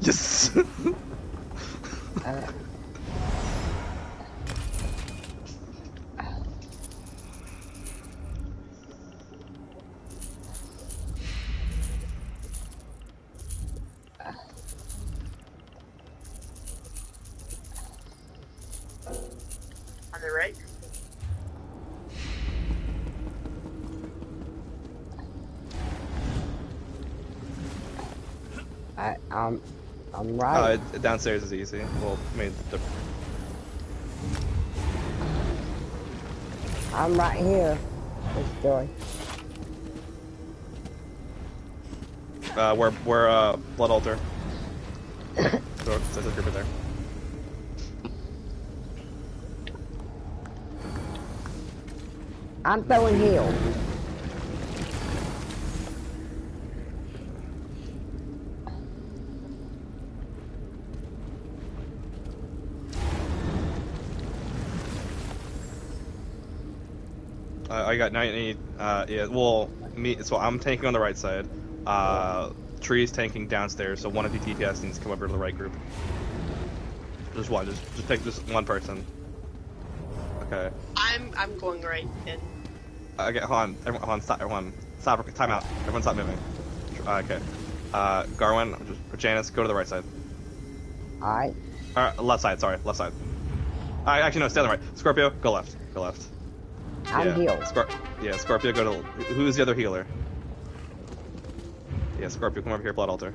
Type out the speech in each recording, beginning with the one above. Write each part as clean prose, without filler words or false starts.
Yes. On the right? I'm right. Downstairs is easy. Well, I mean, I'm right here. This Joy. We're blood altar. So there's a group there. I'm throwing heals. I got 90. Yeah. Well, me. So I'm tanking on the right side. Tree's tanking downstairs. So one of the TPS needs to come over to the right group. Just one. Just pick just one person. Okay. I'm going right in. Okay. Hold on. Everyone, stop. Everyone, stop. Time out. Everyone, stop moving. Okay. Garwin, Janice, go to the right side. Alright. Left side. Sorry, left side. Actually, no. Stay on the right. Scorpio, go left. Go left. I'm healed. Yeah, Scorpio, go to... Who's the other healer? Yeah, Scorpio, come over here, blood altar.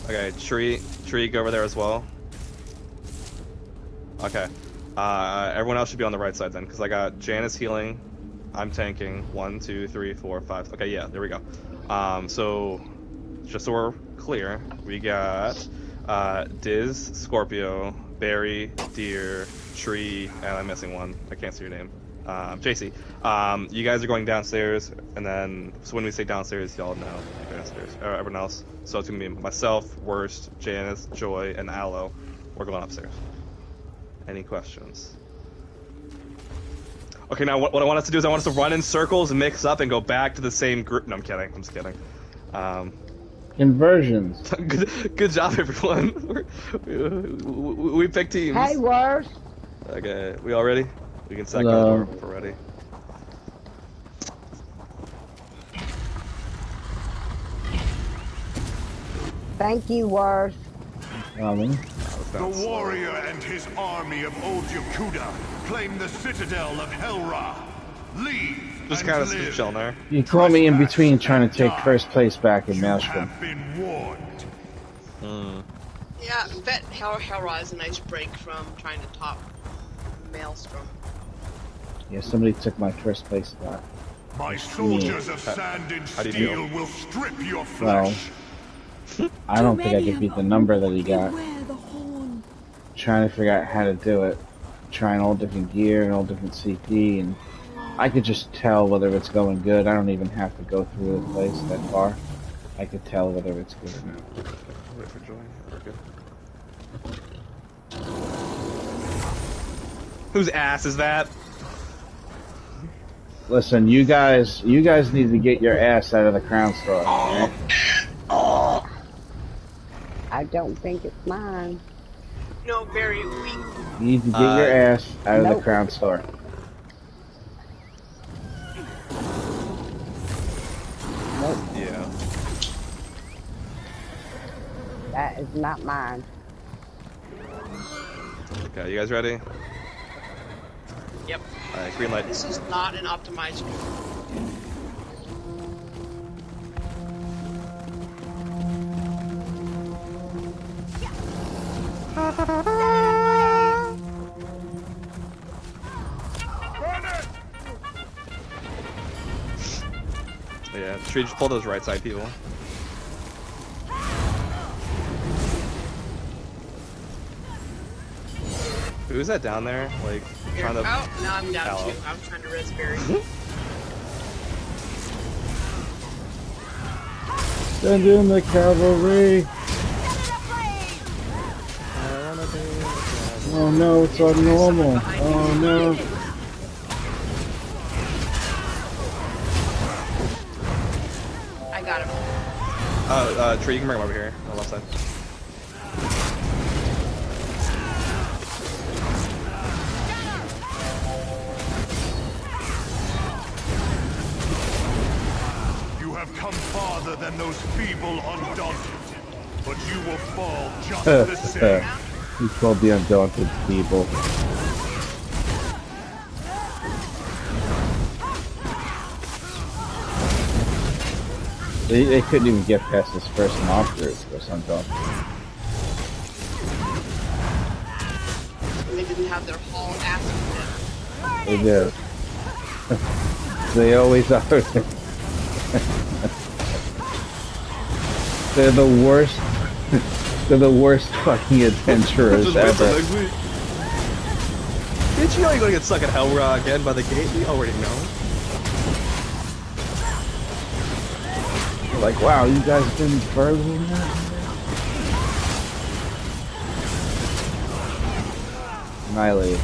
Okay, Tree, go over there as well. Okay. Everyone else should be on the right side then, because I got Janice healing. I'm tanking. 1, 2, 3, 4, 5. Okay, yeah, there we go. So, just so we're clear, we got Diz, Scorpio, Barry, Deer, Tree, and I'm missing one. I can't see your name. JC. You guys are going downstairs, and then, so when we say downstairs, y'all know downstairs. Everyone else. So it's gonna be myself, Worst, Janice, Joy, and Aloe. We're going upstairs. Any questions? Okay, now what I want us to do is I want us to run in circles, mix up, and go back to the same group. No, I'm kidding. I'm just kidding. Inversions. Good job, everyone. We picked teams. Hey, Worst. Okay, we all ready? We can second the door if we're ready. Thank you, Worst. The warrior and his army of Old Yakuda claim the citadel of Helra. Leave. Just kind of chilling there. You caught me in between trying to take first place back in Maelstrom. Been warned. Yeah, I bet Helra is a nice break from trying to top Maelstrom. Yeah, somebody took my first place spot. My soldiers of sand and steel will strip your flesh. Well, I don't think I could beat the number that he got. Trying to figure out how to do it. Trying all different gear and all different CP, and I could just tell whether it's going good. I don't even have to go through the place that far. I could tell whether it's good or not. Wait for Joy. Okay. Whose ass is that? Listen, you guys need to get your ass out of the crown store. Right? I don't think it's mine. No, very weak. You need to get your ass out of the crown store. Nope. Yeah. That is not mine. Okay, you guys ready? Yep. Alright, green light. This is not an optimized. Yeah, Tree, just pull those right side people. Who's that down there? Like, trying to... Oh, now I'm down too. I'm trying to raspberry. Send in the cavalry! Oh no, it's on normal. Oh no. I got him. Tree, you can bring him over here on the left side. You have come farther than those feeble undaunted, but you will fall just the same. He called the undaunted people. They couldn't even get past this first monster. It was undaunted. They didn't have their whole ass with They did. They always are. They're the worst. They're the worst fucking adventurers Just wait till ever. next week. Bitch, you know you're gonna get stuck at Hellra again by the gate. We already know. Like, wow, you guys been further than that? Annihilated.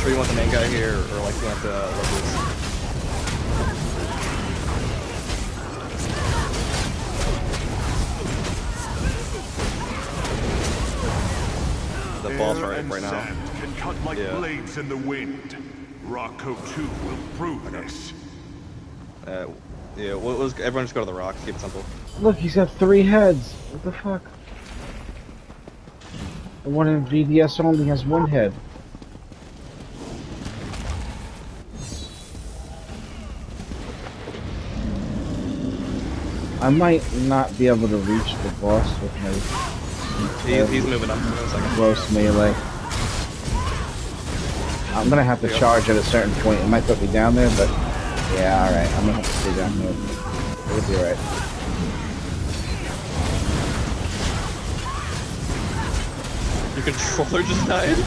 Tree, you want the main guy here, or like you want the locals? The boss right now. Sand can cut like blades in the wind. Rocco 2 will prove this. Yeah, everyone just go to the rock, keep it simple. Look, he's got 3 heads. What the fuck? The one in VDS only has 1 head. I might not be able to reach the boss with my He's moving up in a second. close melee. I'm gonna have to charge at a certain point. It might put me down there, but yeah, alright. I'm gonna have to stay down here. It'll be alright. Your controller just died?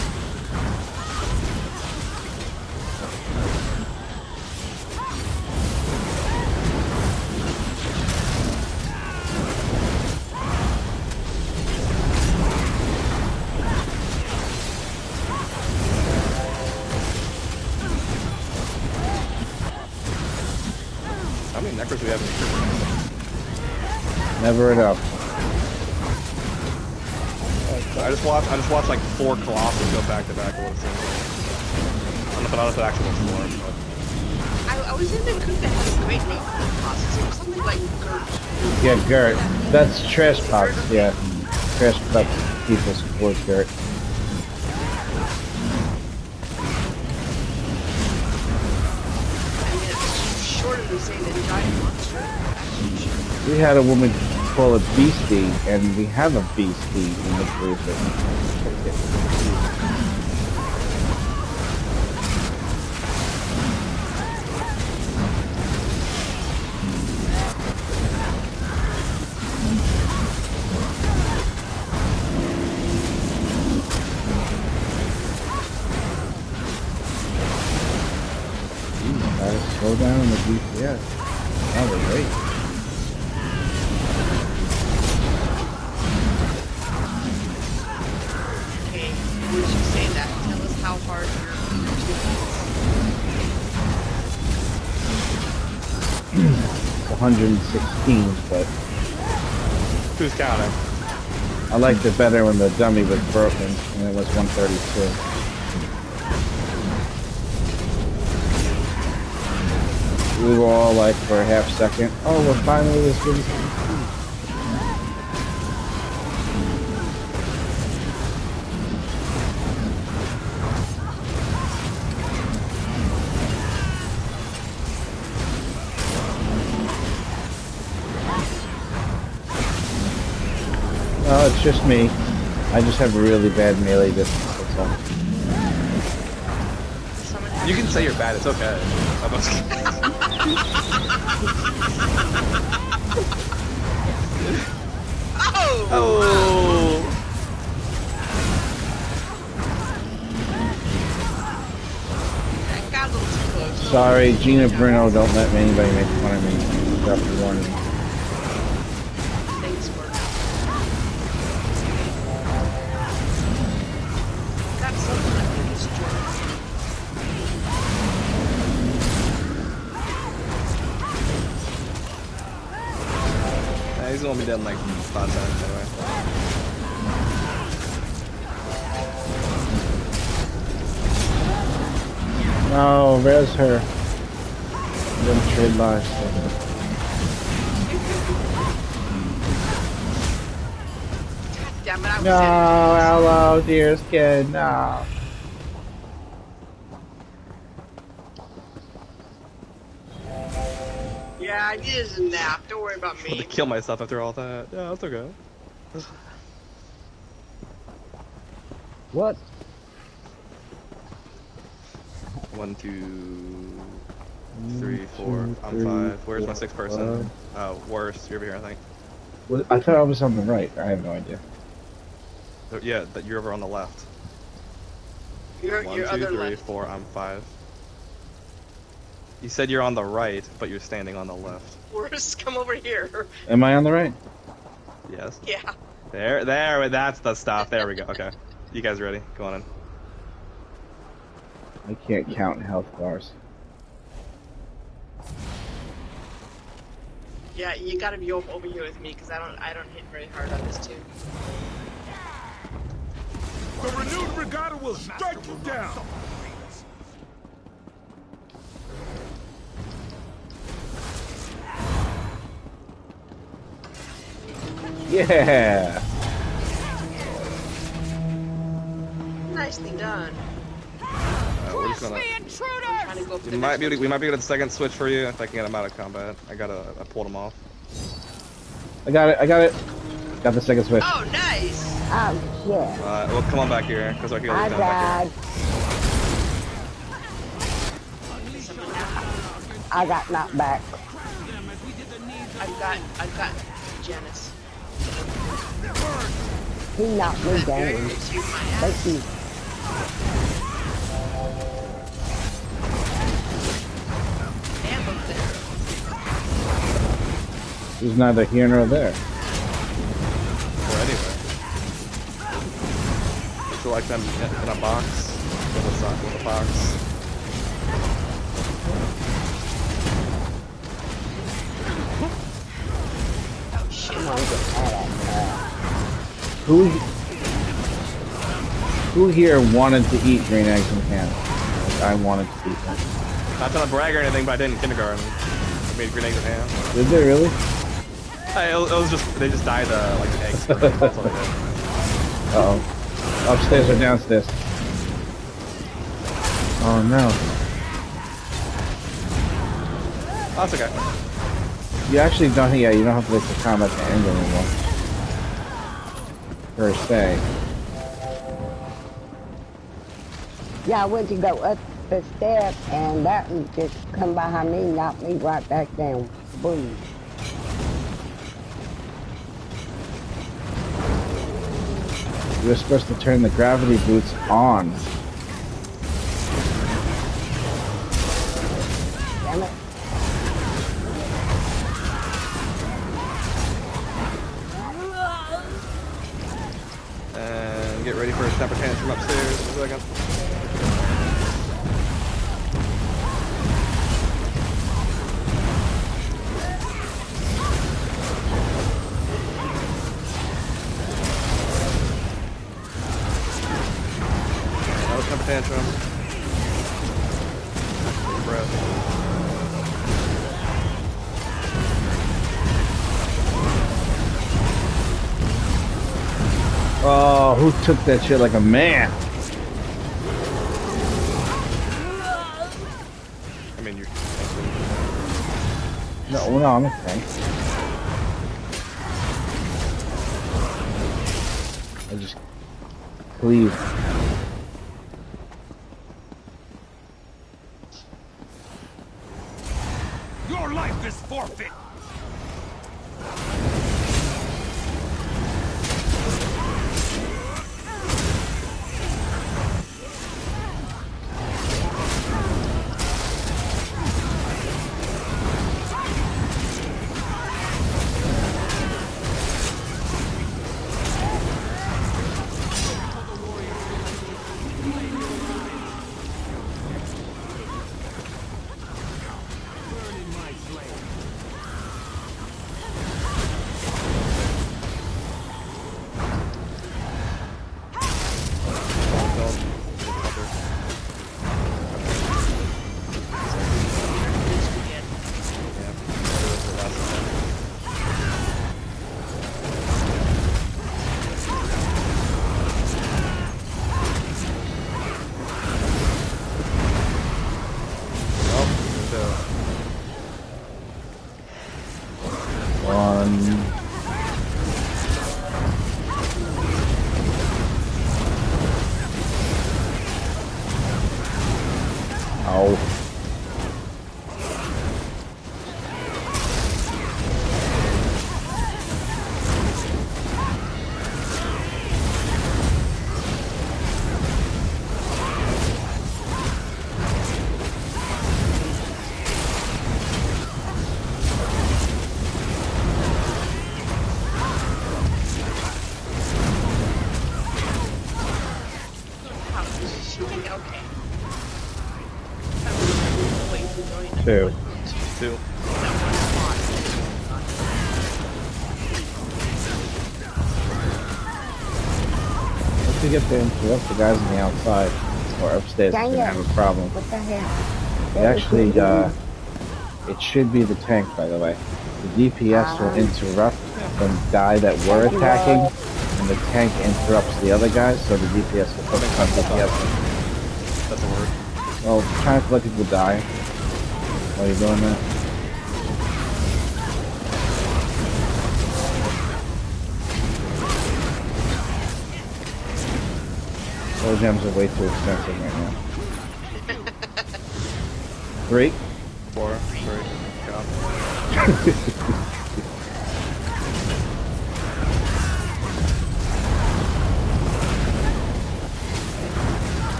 How many necros do we have in here? Never enough. I just watched like 4 Colossus go back to back. What it seems like. I don't know if it actually was 4, but... I was in the group that had a great name for the process. It was something like Gert. Yeah, Gert. That's Trash Pops, yeah. Trash Pops people support Gert. I mean, it's shorter than saying the giant monster. We had a woman call it Beastie, and we have a Beastie in the group. Slow down on the GPS. That was great. Okay, would you say that? Tell us how hard your It's 116, but Who's counting? I liked it better when the dummy was broken, and it was 132. We were all like for a half second, oh, we're finally this good. Oh, it's just me. I just have a really bad melee distance, that's all. You can say you're bad, it's okay. Oh! That got a little too close. Sorry, Gina Bruno, don't let anybody make fun of me. Drop the warning. Thanks for that. Got something that we just He's gonna be dead in like 5 seconds anyway. No, res her. I'm gonna trade lives for her. damn it, I was No, hello, dearest kid, no. Yeah, I needed a nap. Don't worry about I'm about me. to kill myself after all that. Yeah, that's okay. What? 1, 2, 3, 4. I'm 5. Where's my 6th person? Oh, worse. You're over here, I think. Well, I thought I was on the right. I have no idea. Yeah, that you're over on the left. Your 1, 2, other 3, left. 4. I'm 5. You said you're on the right, but you're standing on the left. Worse, come over here. Am I on the right? Yes. Yeah. There, that's the stuff. There we go. Okay. You guys ready? Go on in. I can't count health bars. Yeah, you gotta be over here with me because I don't hit very hard on this too. The renewed regatta will strike you down. Yeah! Nicely done. We're just gonna. Trying to go up to We the might next be able to get a second switch for you if I can get him out of combat. I pulled him off. I got it. Got the second switch. Oh, nice! Oh, shit. Well, come on back here, because our healer's I down back died. I got knocked back. I've got Janice. He knocked me down. Excuse my Thank ass. you. And look there. He's neither here nor there. here. Or anywhere. So like them in a box, with a box. Oh shit. I'm gonna get that. Who here wanted to eat green eggs and ham? Like, I wanted to eat them. Not trying to brag or anything, but I did in kindergarten. I made grenades and ham. Did they really? It was just they just dyed like the eggs. Green. That's all they did. Uh-oh. Upstairs or downstairs? Oh no. Oh, that's okay. You actually don't, yeah, you don't have to wait for combat to end anymore. Per se. Yeah, I went to go up the step and that one just come behind me and knocked me right back down. Boom. You were supposed to turn the gravity boots on. Damn it. And get ready for a temper tantrum upstairs in a second. Another temper tantrum. Deep breath. Oh, who took that shit like a man? I mean, you're. No, I'm okay. I just cleave. Your life is forfeit. Run. Oh. Two. Once we get to interrupt the guys on the outside or upstairs, we're gonna have a problem. What the hell? It actually, it should be the tank, by the way. The DPS will interrupt the guy that we're attacking, and the tank interrupts the other guys, so the DPS will focus on DPS. That's a word. Well, trying to let people die while you're doing that. Those gems are way too expensive right now. 3, 4, 3, go.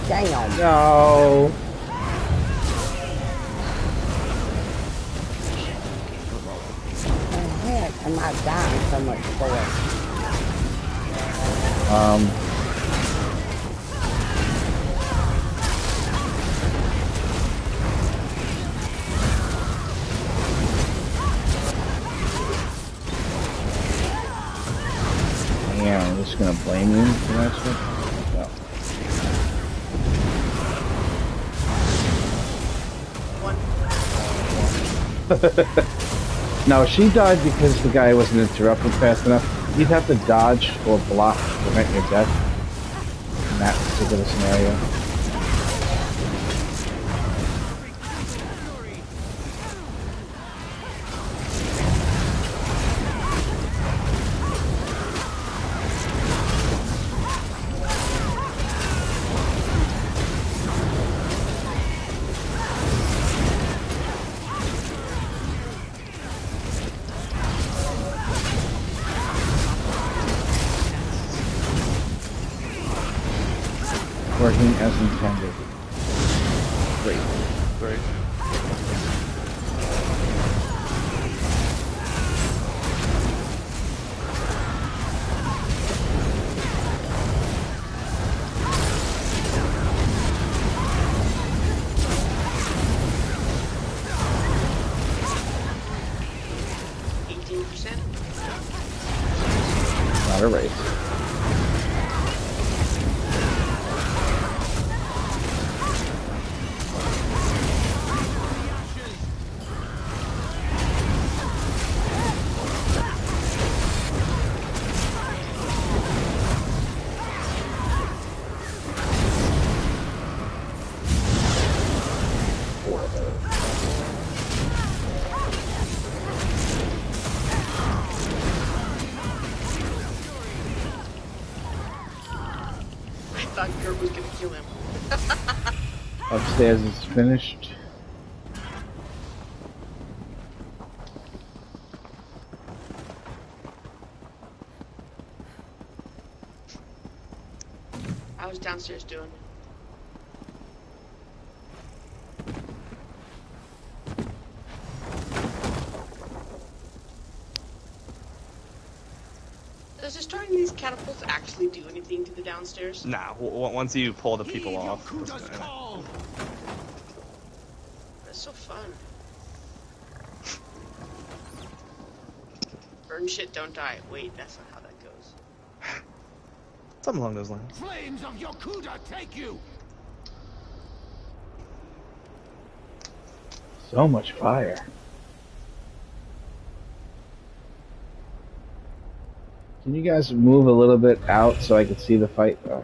Damn. No. What the heck am I dying so much for? Yeah, I'm just gonna blame you for that shit. No. No, she died because the guy wasn't interrupted fast enough. You'd have to dodge or block to prevent your death in that particular scenario. Working as intended. Great. Great. Not a race. Was gonna kill him. Upstairs is finished. I was downstairs doing. Does destroying these catapults actually do anything to the downstairs? Nah, once you pull the people off. That's so fun. Burn shit, don't die. Wait, that's not how that goes. Something along those lines. Flames of Yokuda take you! So much fire. Can you guys move a little bit out so I can see the fight? Oh,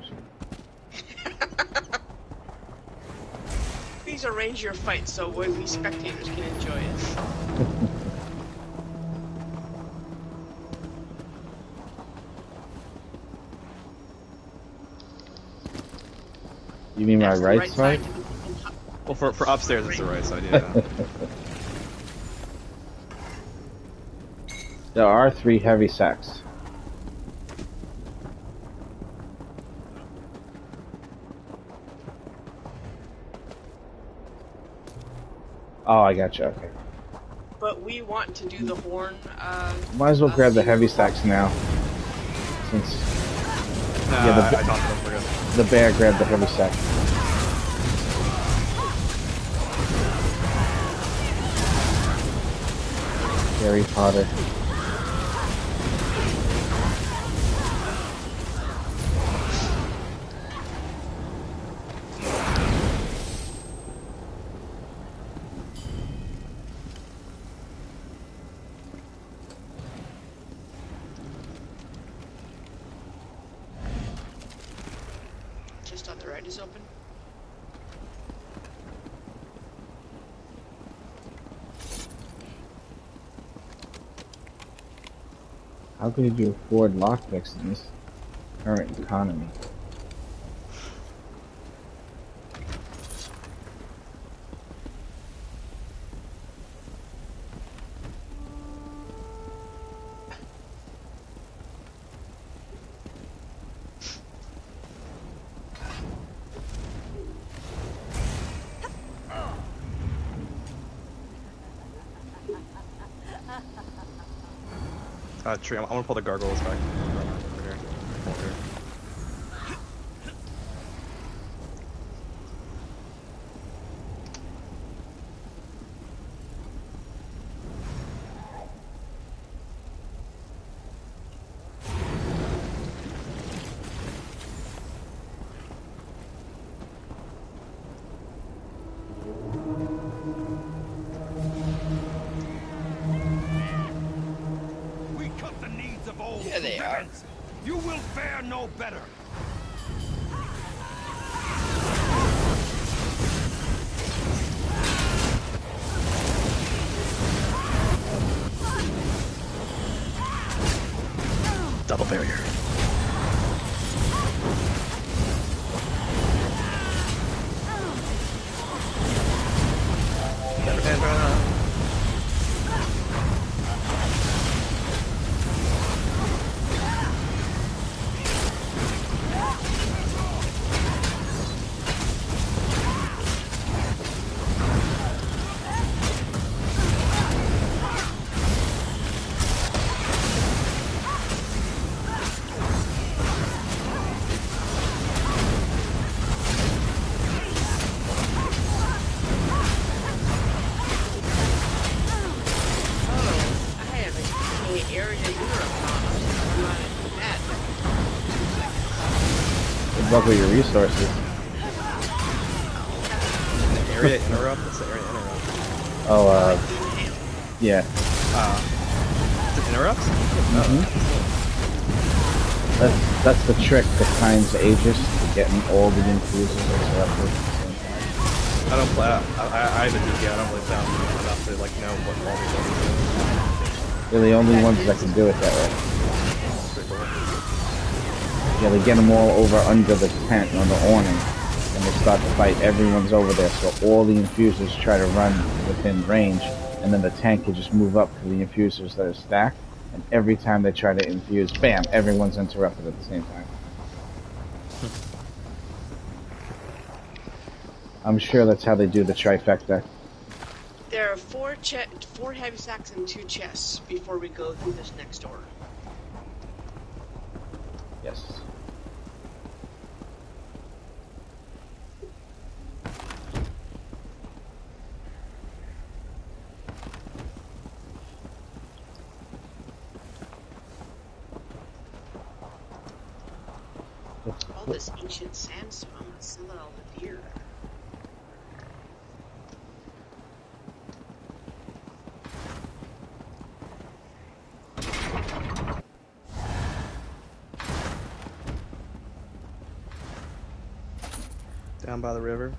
Please arrange your fight so we spectators can enjoy it. You mean my That's the right side? Well, for upstairs, it's the right side, yeah. There are 3 heavy sacks. Oh, I gotcha, okay. But we want to do the horn. Might as well grab the heavy sacks now. Since I talked to them, we're good. the bear grabbed the heavy sack. Harry Potter. Just on the right is open. How could you afford lockpicks in this current economy? Tree, I'm gonna pull the gargoyles back. Over here. Over here. There they are. You will fare no better. Double barrier. What were your resources? Area interrupt? What's the area interrupt? Oh, yeah. Is it interrupts? That's the trick that times Aegis to getting all the infuses interrupted. I don't play. I haven't do. Yeah, I don't really sound enough to like know what all these things do. They're the only ones that can do it that way. Yeah, they get them all over under the tent on the awning, and they start to fight. Everyone's over there, so all the infusers try to run within range, and then the tank can just move up to the infusers that are stacked, and every time they try to infuse, bam, everyone's interrupted at the same time. I'm sure that's how they do the trifecta. There are four heavy sacks and 2 chests before we go through this next door. Yes. All this ancient sandstone, let's sell it all the deer. Down by the river.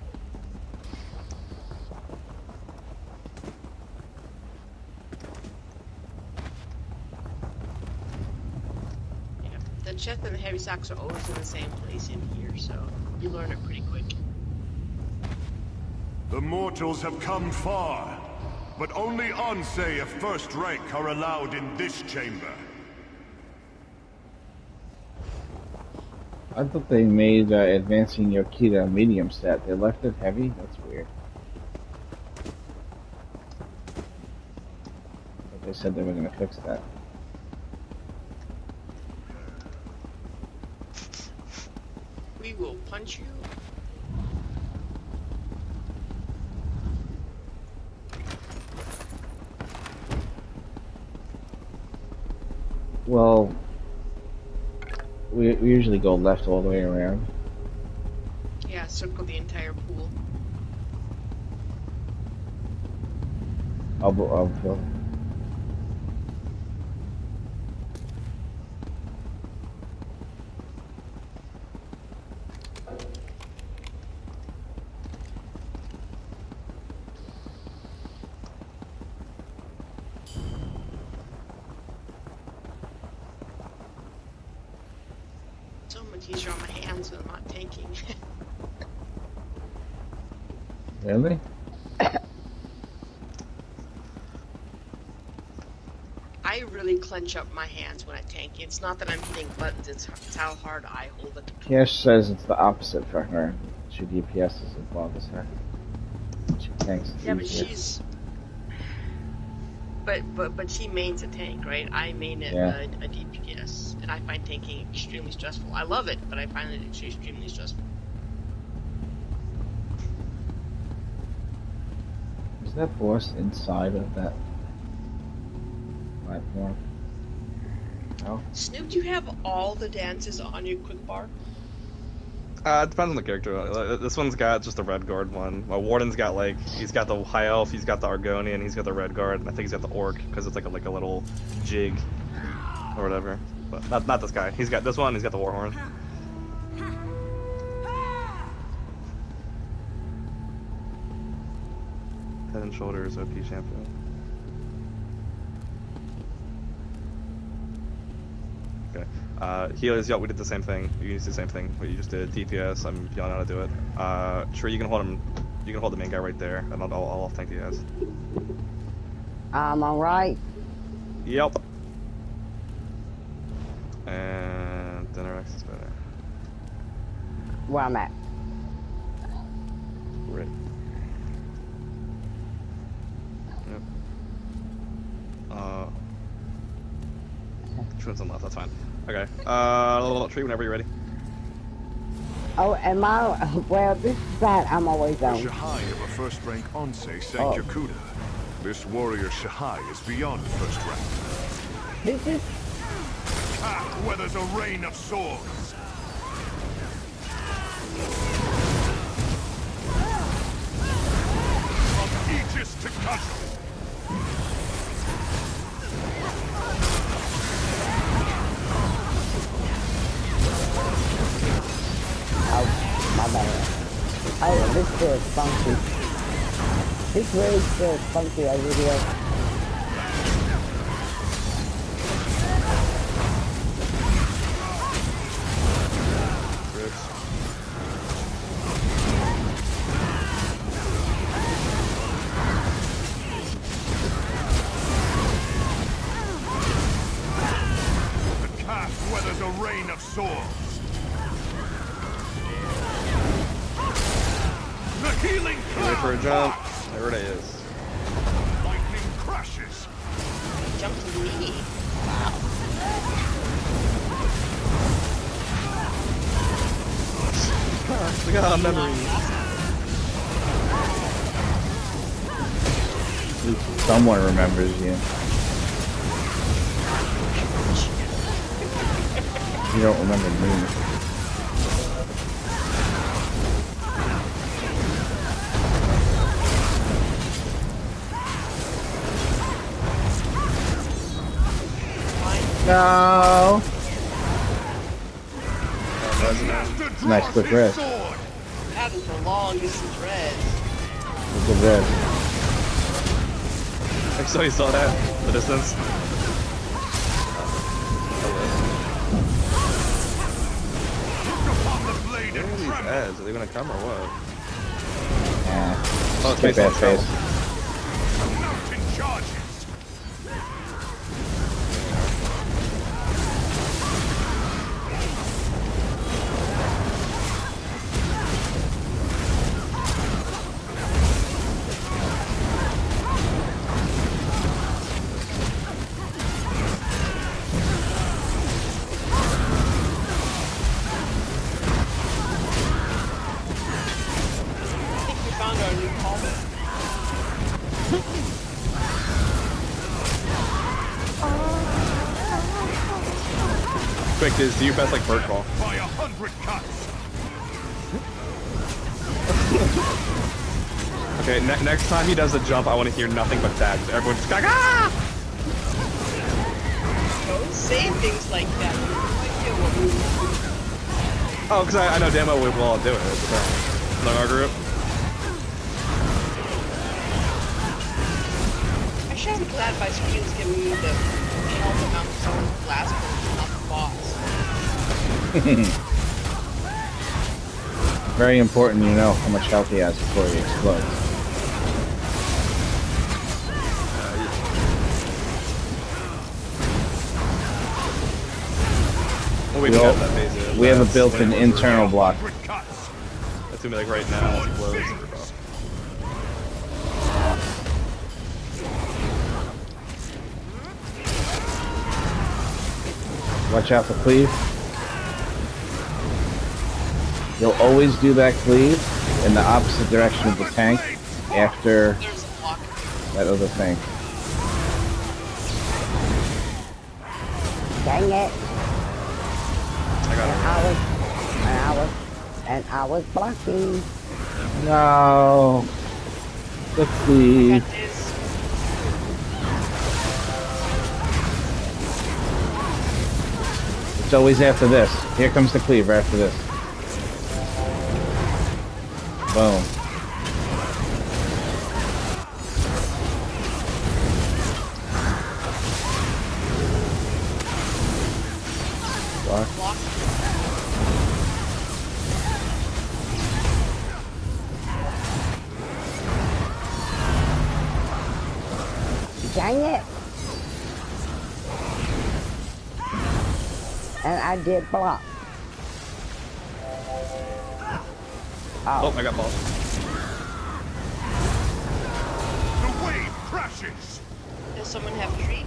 Yeah, the chest and the heavy sacks are always in the same place in here, so you learn it pretty quick. The mortals have come far, but only Ansei of first rank are allowed in this chamber. I thought they made advancing Yokita a medium stat. They left it heavy? That's weird. But they said they were going to fix that. We will punch you. Well, we usually go left all the way around. Yeah, circle the entire pool. I'll go. So much easier on my hands when I'm not tanking. Really? I really clench up my hands when I tank. It's not that I'm hitting buttons, it's how hard I hold the controller. Cash says it's the opposite for her. She DPS as well as her. She tanks. Yeah, but easier. she's... But she mains a tank, right? I main a DPS, and I find tanking extremely stressful. I love it, but I find it extremely stressful. Is that boss inside of that platform? No? Snoop, do you have all the dances on your quick bar? It depends on the character. This one's got just the red guard one. Warden's got he's got the high elf, he's got the Argonian, he's got the red guard, and I think he's got the orc because it's like a little jig or whatever. But not this guy. He's got this one. He's got the warhorn. Head and shoulders, OP champion. Okay. Healers, we did the same thing. You used the same thing. What you just did. DPS. I'm yelling how to do it. Sure, you can hold him. You can hold the main guy right there, and I'll off tank the ass. I'm alright. Yep. And Dinner X is better. Where I'm at. Right. Yep. Twins on left, that's fine. Okay. Tree whenever you're ready. Oh, am I? Well, this side I'm always The on. Shahai of a first-rank Ansei sank Yakuda. This warrior Shahai is beyond first rank. This is... Path weathers a rain of swords. From Aegis to cudgel. Oh, my bad. Oh, this feels funky. This really feels funky over here. The path weathers a rain of swords. The healing Wait for a cloud jump. parts. There it is. Lightning crashes. Jump to me. Look at how memories. At least someone remembers you. You don't remember me. No. Nice quick rest. That is for long distance res. Look at this. I saw you saw that. The distance. Upon the blade Where are and these tremble. ads? Are they gonna come or what? Yeah. Oh, it's Get based on that face. stealth. Mountain charges. I think we found our new Palmer. Quick, do your best like bird call. By 100 cuts. Okay, next time he does a jump, I want to hear nothing but that. Everyone just like, ah! Don't say things like that. You have no idea what we Oh, because I know damn well we'll all do it. Like our group. Actually, I'm glad my screen's giving me the health amount of someone's blast, but not the boss. Very important you know how much health he has before he explodes. Well, we have that phase in. We have a built-in internal block. 100 cuts. That's gonna be like right now as he blows. Watch out for cleave. You'll always do that cleave in the opposite direction of the tank after There's a block. that other thing. Dang it. I got it. And I was blocking. No. The cleave. Got this. It's always after this. Here comes the cleave right after this. Boom. Block. Block. Dang it. And I did block. Oh, I got balls. The wave crashes. Does someone have a tree?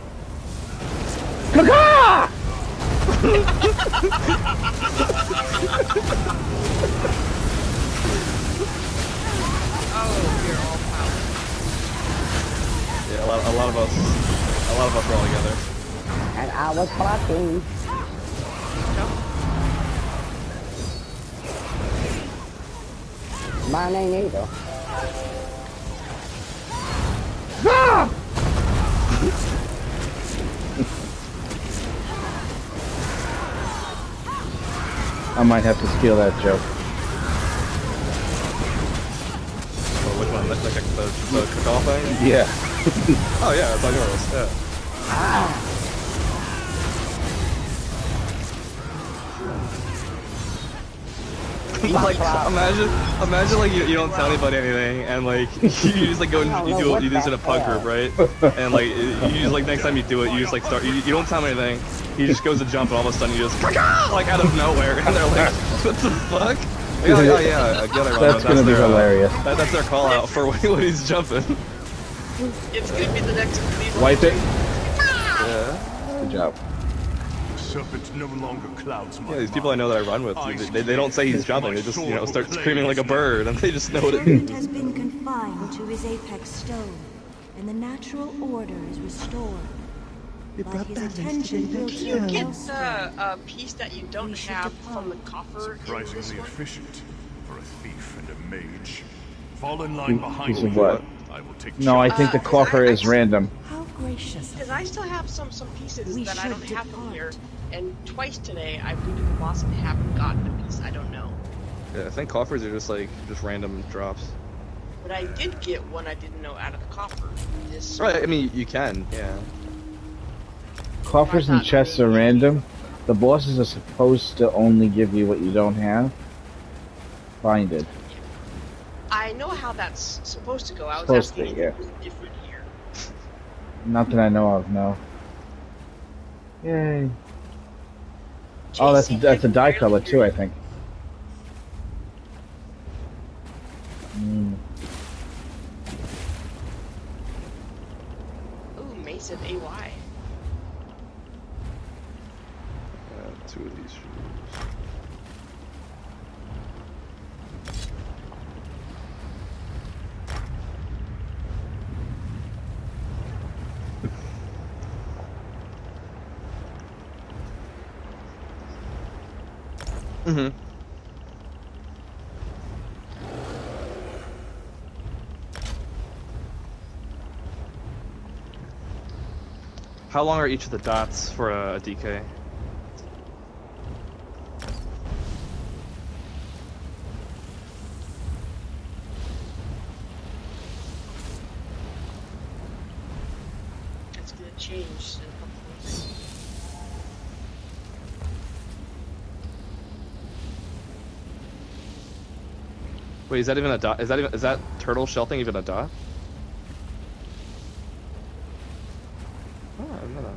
Oh, we're all piled. Yeah, a lot of us are all together. And I was blocking. Mine ain't either. I might have to steal that joke. Oh, which one? Like the cookoff thing? Yeah. Oh yeah, it's on yours. Yeah. Like, imagine like you don't tell anybody anything, and like you just like go and you do this in a pub group, right? And like you just like next time you do it, you just like start. You don't tell him anything. He just goes to jump, and all of a sudden you just like out of nowhere, and they're like, "What the fuck?" Like, oh yeah, That's gonna be hilarious. That's their call out for when he's jumping. It's gonna be the next cleave. Wipe it. Yeah. Good job. The serpent no longer clouds my Yeah, these people I know that I run with, they don't say he's jumping. They just start screaming like a bird, and they just know what it Serpent means. has been confined to his apex stone, and the natural order is restored. But his attention will You turn get elsewhere. the piece that you don't have from the coffer in this Surprisingly one. efficient for a thief and a mage. Fall in line behind Piece me. of what? I will take No, I charge. think the coffer is random. How gracious Because of I still have some pieces We that I don't should have from depart. here, and twice today I booted the boss and haven't gotten a piece. I don't know, Yeah, I think coffers are just random drops. but I did get one I didn't know out of the coffer. This Right, I mean you can, yeah. Coffers and chests are random. The bosses are supposed to only give you what you don't have. Find it. I know how that's supposed to go. I was Supposed to, asking yeah. if it was different here. Not that I know of, no. Yay. Oh, that's a dye color too, I think. Ooh, Mason AY. Two of these shoes. Mm-hmm. How long are each of the dots for a DK? It's gonna change in a couple weeks. Wait, is that even a dot? Is that turtle shell thing even a dot? Oh, I didn't know that.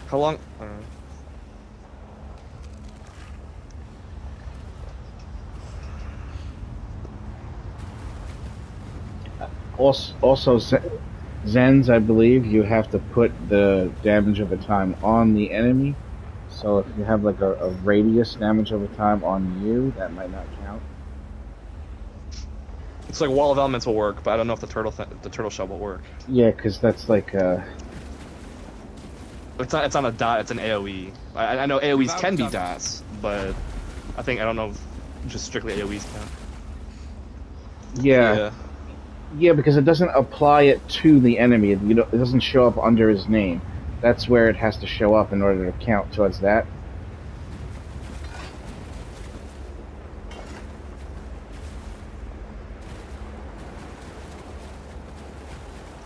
How long? Also, Zens, I believe you have to put the damage over time on the enemy. So if you have like a radius damage over time on you, that might not count. It's like Wall of Elements will work, but I don't know if the turtle shell will work. Yeah, because that's like It's on a dot. It's an AOE. I know AOEs can be dots, but I don't know if just strictly AOEs count. Yeah. Yeah, because it doesn't apply it to the enemy. It doesn't show up under his name. That's where it has to show up in order to count towards that.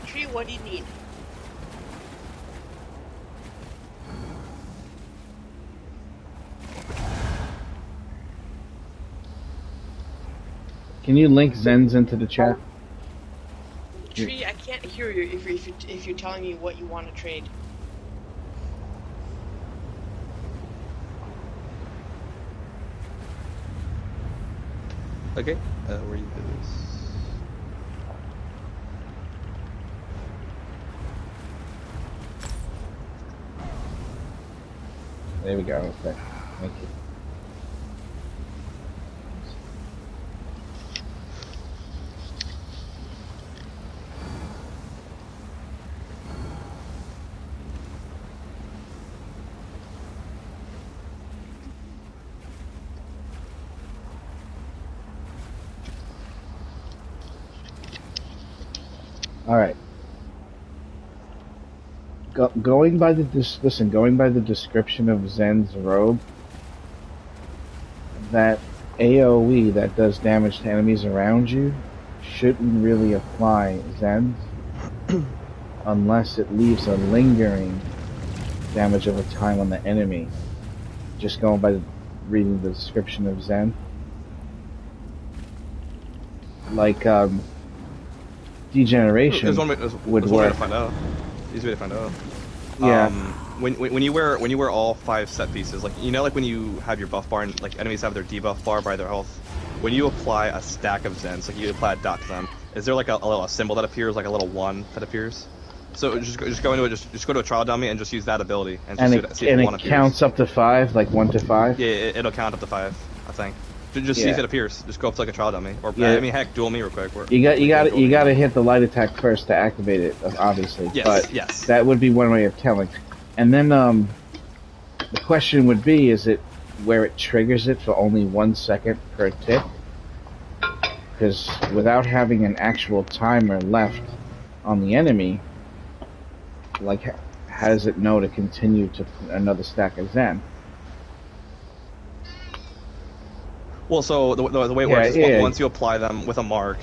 Tree, what do you need? Can you link Zens into the chat? Tree, I can't hear you if you're telling me what you want to trade. Okay. Where you do this? There we go. Okay. Thank you. All right. Going by the description of Zen's robe, that AOE that does damage to enemies around you shouldn't really apply Zen's unless it leaves a lingering damage over time on the enemy. Just going by reading the description of Zen. Like degeneration would work. Way to find out. Easy way to find out. Yeah. When you wear all 5 set pieces, like like when you have your buff bar and like enemies have their debuff bar by their health, when you apply a stack of Zens, like you apply a dot to them, is there like a symbol that appears, like a little 1 that appears? So just go into it, just go to a trial dummy and just use that ability and see if one appears. Counts up to 5, like 1 to 5. Yeah, it'll count up to 5, I think. Just see if it appears. Just go up to like a trial dummy, or heck, duel me real quick. You got to hit the light attack first to activate it, obviously. Yes, but yes. That would be one way of telling. And then the question would be: is it where it triggers it for only 1 second per tick? Because without having an actual timer left on the enemy, like how does it know to continue to put another stack of Zen? Well, so the way it works is once you apply them with a mark,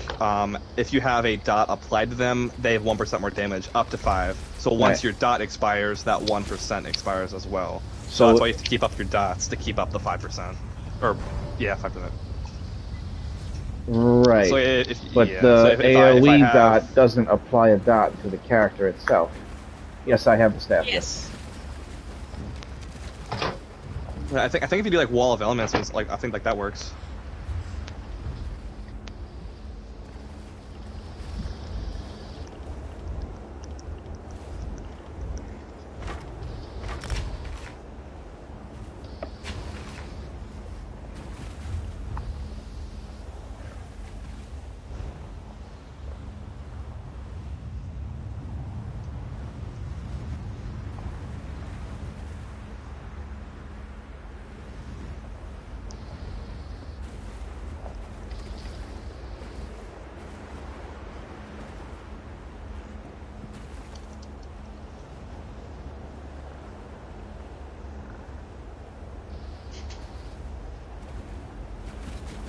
if you have a dot applied to them, they have 1% more damage, up to 5. So once your dot expires, that 1% expires as well. So that's why you have to keep up your dots to keep up the 5%. Or yeah, 5 to hit. Right. So But yeah, the so if AoE I have, dot doesn't apply a dot to the character itself. Yes, I have the staff. Yes. I think if you do like Wall of Elements, it's like I think like that works.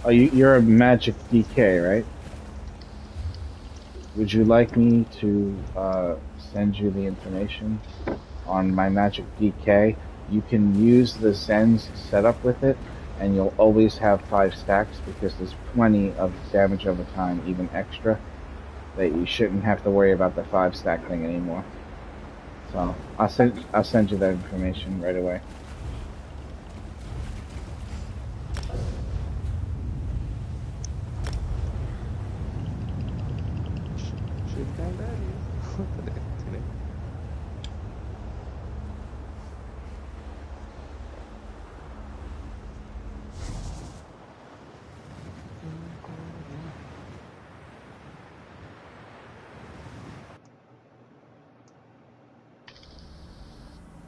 Oh, you're a magic DK, right? Would you like me to send you the information on my magic DK? You can use the Zen's setup with it, and you'll always have 5 stacks because there's plenty of damage over time, even extra, that you shouldn't have to worry about the 5 stack thing anymore. So I'll send you that information right away.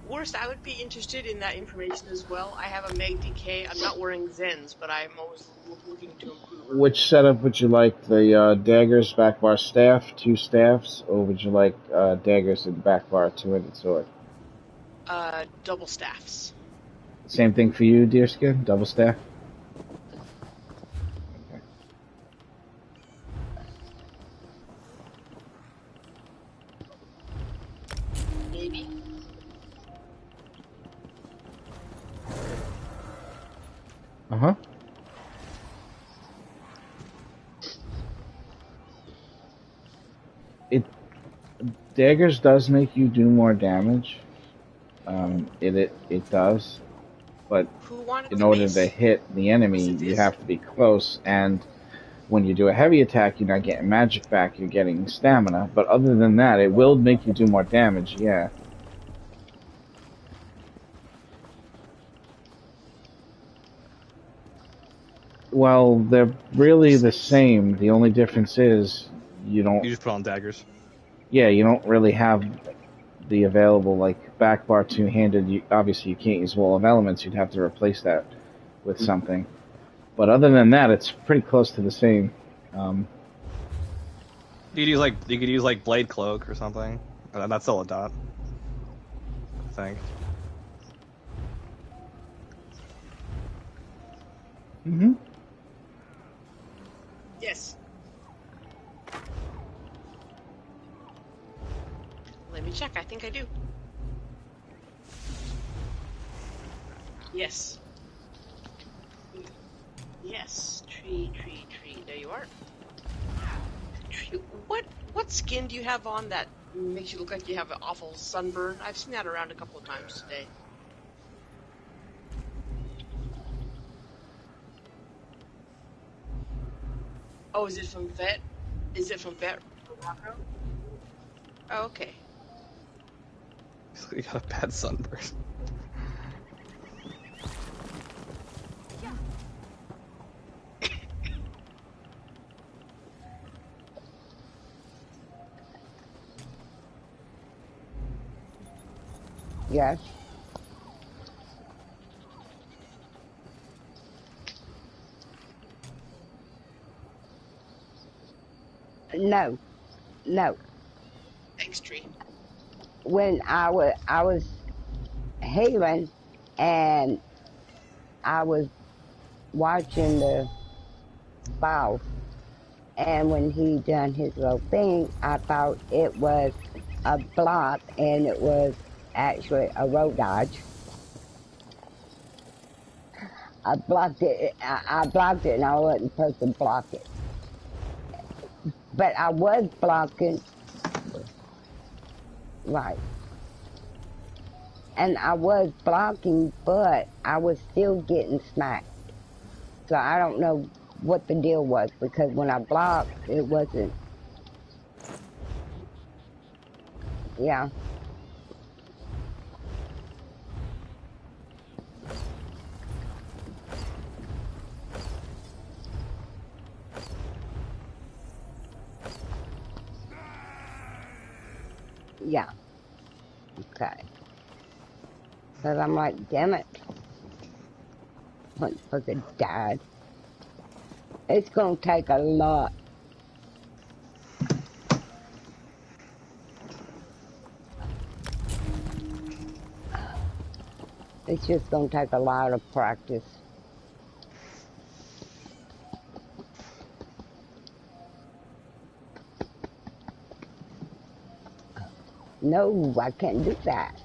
Worst, I would be interested in that information as well. I have a Meg DK. I'm not wearing Zens, but I'm always looking to improve her. Which setup would you like? The daggers, backbar staff, 2 staffs, or would you like daggers and backbar 2-handed sword? Double staffs. Same thing for you, Deerskin? Double staff? Okay. Maybe. Uh-huh. Daggers does make you do more damage. It does. But in order to hit the enemy, you have to be close, and when you do a heavy attack, you're not getting magic back, you're getting stamina. But other than that, it will make you do more damage, yeah. Well, they're really the same. The only difference is you just put on daggers. Yeah, you don't really have the available, like, backbar 2-handed. Obviously, you can't use Wall of Elements. You'd have to replace that with something. But other than that, it's pretty close to the same. You could use like Blade Cloak or something, and that's still a dot, I think. Mm-hmm. Yes. Let me check. I think I do. Yes. Yes. Tree. There you are. Tree. What skin do you have on that makes you look like you have an awful sunburn? I've seen that around a couple of times today. Oh, is it from Vet? Is it from Vet Morocco? Oh, okay. You got a bad sunburn. Yes. No. Thanks, Tree. When I was healing and I was watching the spouse, and when he done his little thing, I thought it was a block, and it was actually a road dodge. I blocked it. I blocked it, and I wasn't supposed to block it. But I was blocking, right? And I was blocking, but I was still getting smacked. So I don't know what the deal was, because when I blocked, it wasn't. Yeah. Yeah. Okay. Because I'm like, damn it. Motherfucker died. It's going to take a lot. It's just going to take a lot of practice. No, I can't do that.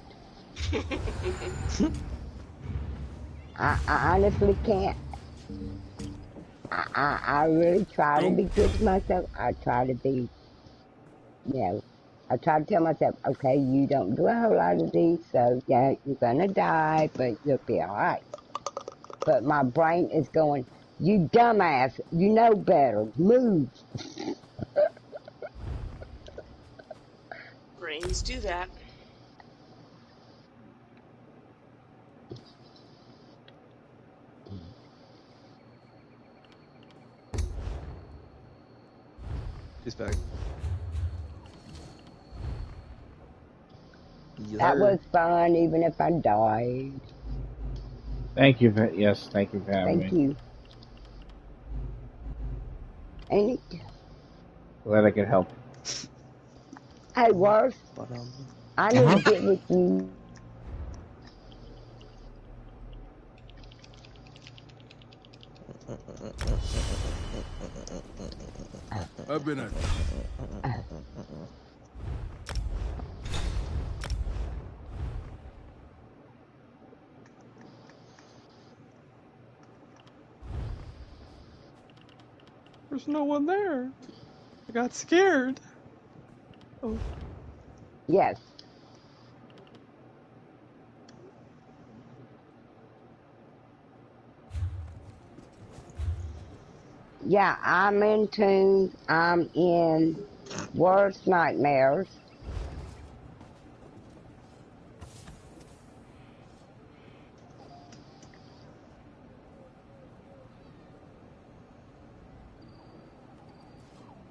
I honestly can't. I really try to be good to myself. I try to be, I try to tell myself, okay, you don't do a whole lot of these, so yeah, you're gonna die, but you'll be alright. But my brain is going, you dumbass, you know better, move. Brains do that. He's back. That was fun, even if I died. Thank you for, yes, thank you for having me. Thank you. Ain't it? Glad I could help. Hey, Worth, I need to get with you. I've been at There's no one there. I got scared. Oh. Yes. Yeah, I'm in Toons. I'm in Worst Nightmares.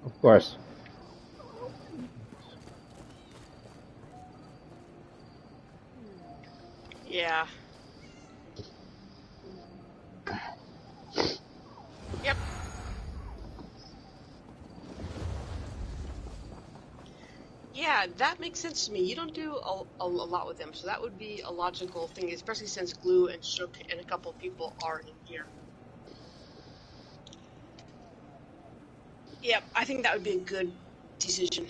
Of course. Yeah. Yep. Yeah, that makes sense to me. You don't do a lot with them, so that would be a logical thing, especially since Glue and Shook and a couple of people are in here. Yep, I think that would be a good decision.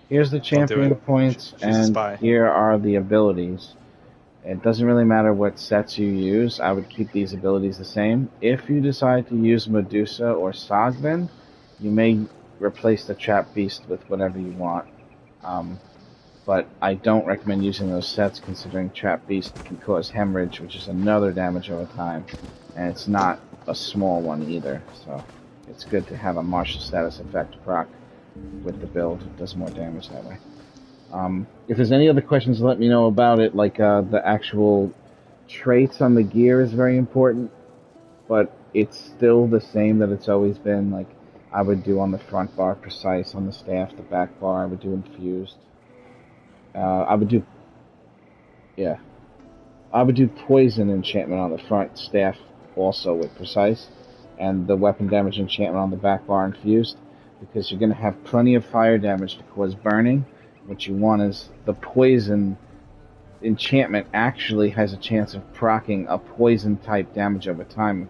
Here's the champion points, and here are the abilities. It doesn't really matter what sets you use. I would keep these abilities the same. If you decide to use Medusa or Sogven, you may replace the Trap Beast with whatever you want. But I don't recommend using those sets, considering Trap Beast can cause hemorrhage, which is another damage over time. And it's not a small one either, so it's good to have a martial status effect proc with the build. It does more damage that way. If there's any other questions, let me know about it. Like the actual traits on the gear is very important, but it's still the same that it's always been. Like I would do on the front bar precise, on the staff, the back bar I would do infused. I would do poison enchantment on the front staff also with precise, and the weapon damage enchantment on the back bar infused, because you're going to have plenty of fire damage to cause burning. What you want is the poison enchantment actually has a chance of proccing a poison type damage over time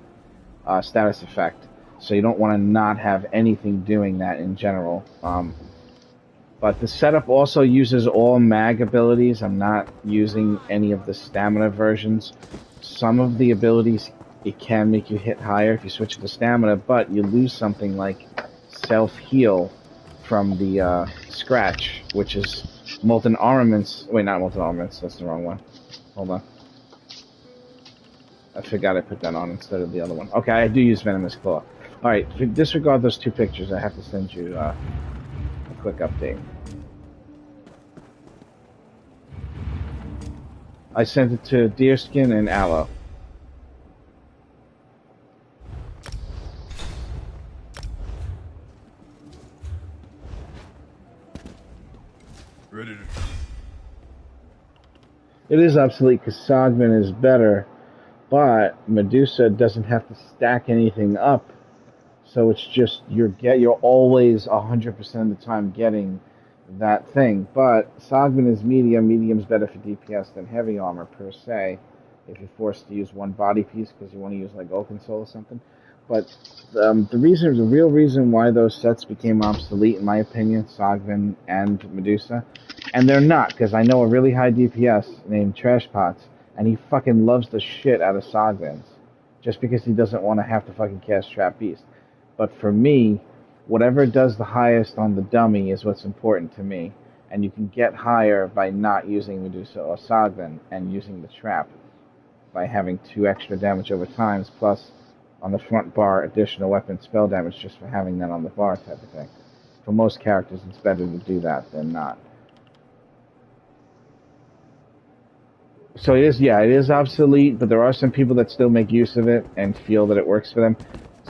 status effect. So you don't want to not have anything doing that in general. But the setup also uses all mag abilities. I'm not using any of the stamina versions. Some of the abilities, it can make you hit higher if you switch to stamina, but you lose something like self-heal from the scratch, which is molten armaments. Wait, not molten armaments. That's the wrong one. Hold on. I forgot I put that on instead of the other one. Okay, I do use Venomous Claw. Alright, disregard those 2 pictures. I have to send you a quick update. I sent it to Deerskin and Aloe. Ready to... It is obsolete because Sogvin is better, but Medusa doesn't have to stack anything up, so it's just you're always 100% of the time getting that thing. But Sogvin is medium. Medium's better for DPS than heavy armor per se. If you're forced to use one body piece because you want to use like Oaken Soul or something. But the real reason why those sets became obsolete, in my opinion, Sogvin and Medusa, and they're not, because I know a really high DPS named Trash Pots, and he fucking loves the shit out of Sogvins, just because he doesn't want to have to fucking cast Trap Beast. But for me, whatever does the highest on the dummy is what's important to me, and you can get higher by not using Medusa or Sogvin and using the Trap by having 2 extra damage over times, plus on the front bar additional weapon spell damage just for having that on the bar type of thing. For most characters, it's better to do that than not. So it is obsolete, but there are some people that still make use of it and feel that it works for them.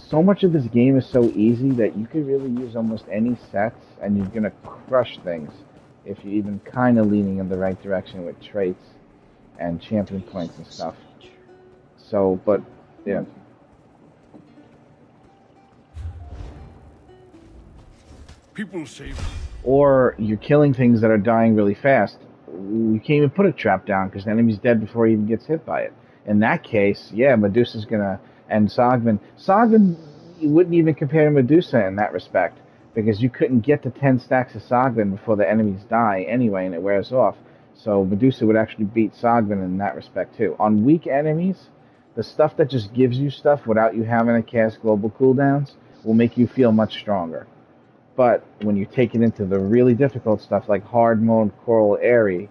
So much of this game is so easy that you could really use almost any sets, and you're gonna crush things if you're even kind of leaning in the right direction with traits and champion points and stuff. So, but yeah. People say... Or you're killing things that are dying really fast. You can't even put a trap down because the enemy's dead before he even gets hit by it. In that case, yeah, Medusa's gonna... And Sogvin, you wouldn't even compare to Medusa in that respect, because you couldn't get to 10 stacks of Sogvin before the enemies die anyway, and it wears off. So Medusa would actually beat Sogvin in that respect too. On weak enemies, the stuff that just gives you stuff without you having to cast global cooldowns will make you feel much stronger. But when you take it into the really difficult stuff like hard mode Coral Airy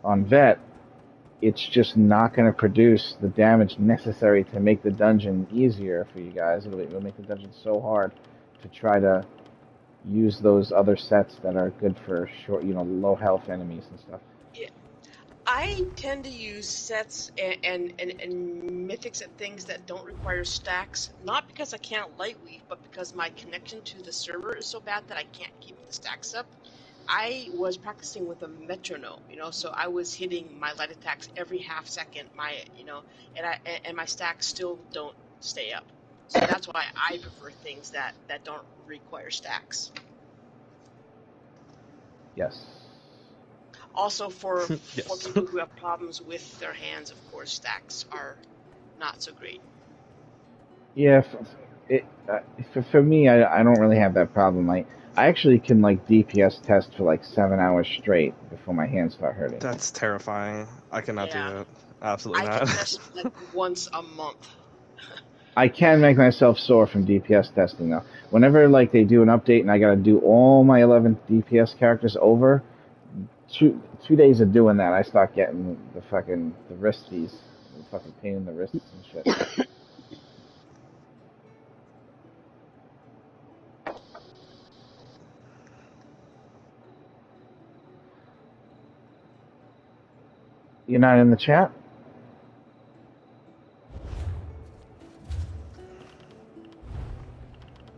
on Vet, it's just not going to produce the damage necessary to make the dungeon easier for you guys. It'll make the dungeon so hard to try to use those other sets that are good for short, low health enemies and stuff. Yeah. I tend to use sets and mythics and things that don't require stacks, not because I can't light weave, but because my connection to the server is so bad that I can't keep the stacks up. I was practicing with a metronome, so I was hitting my light attacks every half second, and my stacks still don't stay up. So that's why I prefer things that don't require stacks. Yes. Also, for Yes. people who have problems with their hands, of course, stacks are not so great. Yeah, for me, I don't really have that problem. I actually can DPS test for 7 hours straight before my hands start hurting. That's terrifying. I cannot do that. Absolutely I not. can test once a month. I can make myself sore from DPS testing though. Whenever they do an update and I gotta do all my 11 DPS characters over, two days of doing that, I start getting the wristies, the fucking pain in the wrists and shit. You're not in the chat?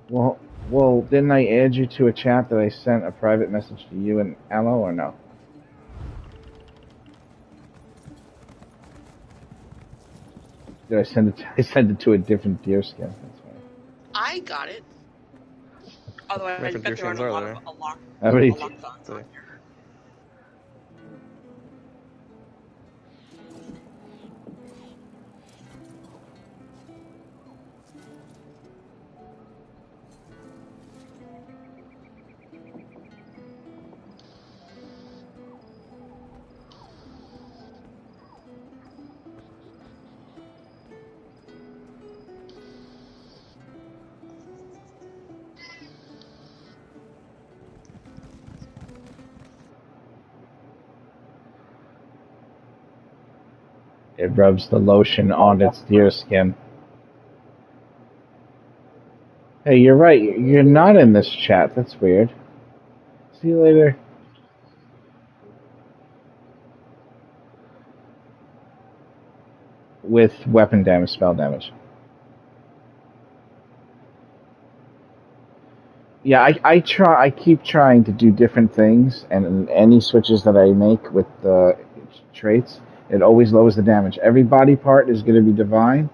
Well, didn't I add you to a chat that I sent a private message to you and Aloe, or no? Did I send it? I sent it to a different Deerskin. That's funny. I got it. Although I bet there aren't a lot of locked on here. It rubs the lotion on its deer skin. Hey, you're right. You're not in this chat. That's weird. See you later. With weapon damage, spell damage. Yeah, I keep trying to do different things, and any switches that I make with the traits, it always lowers the damage. Every body part is going to be divine,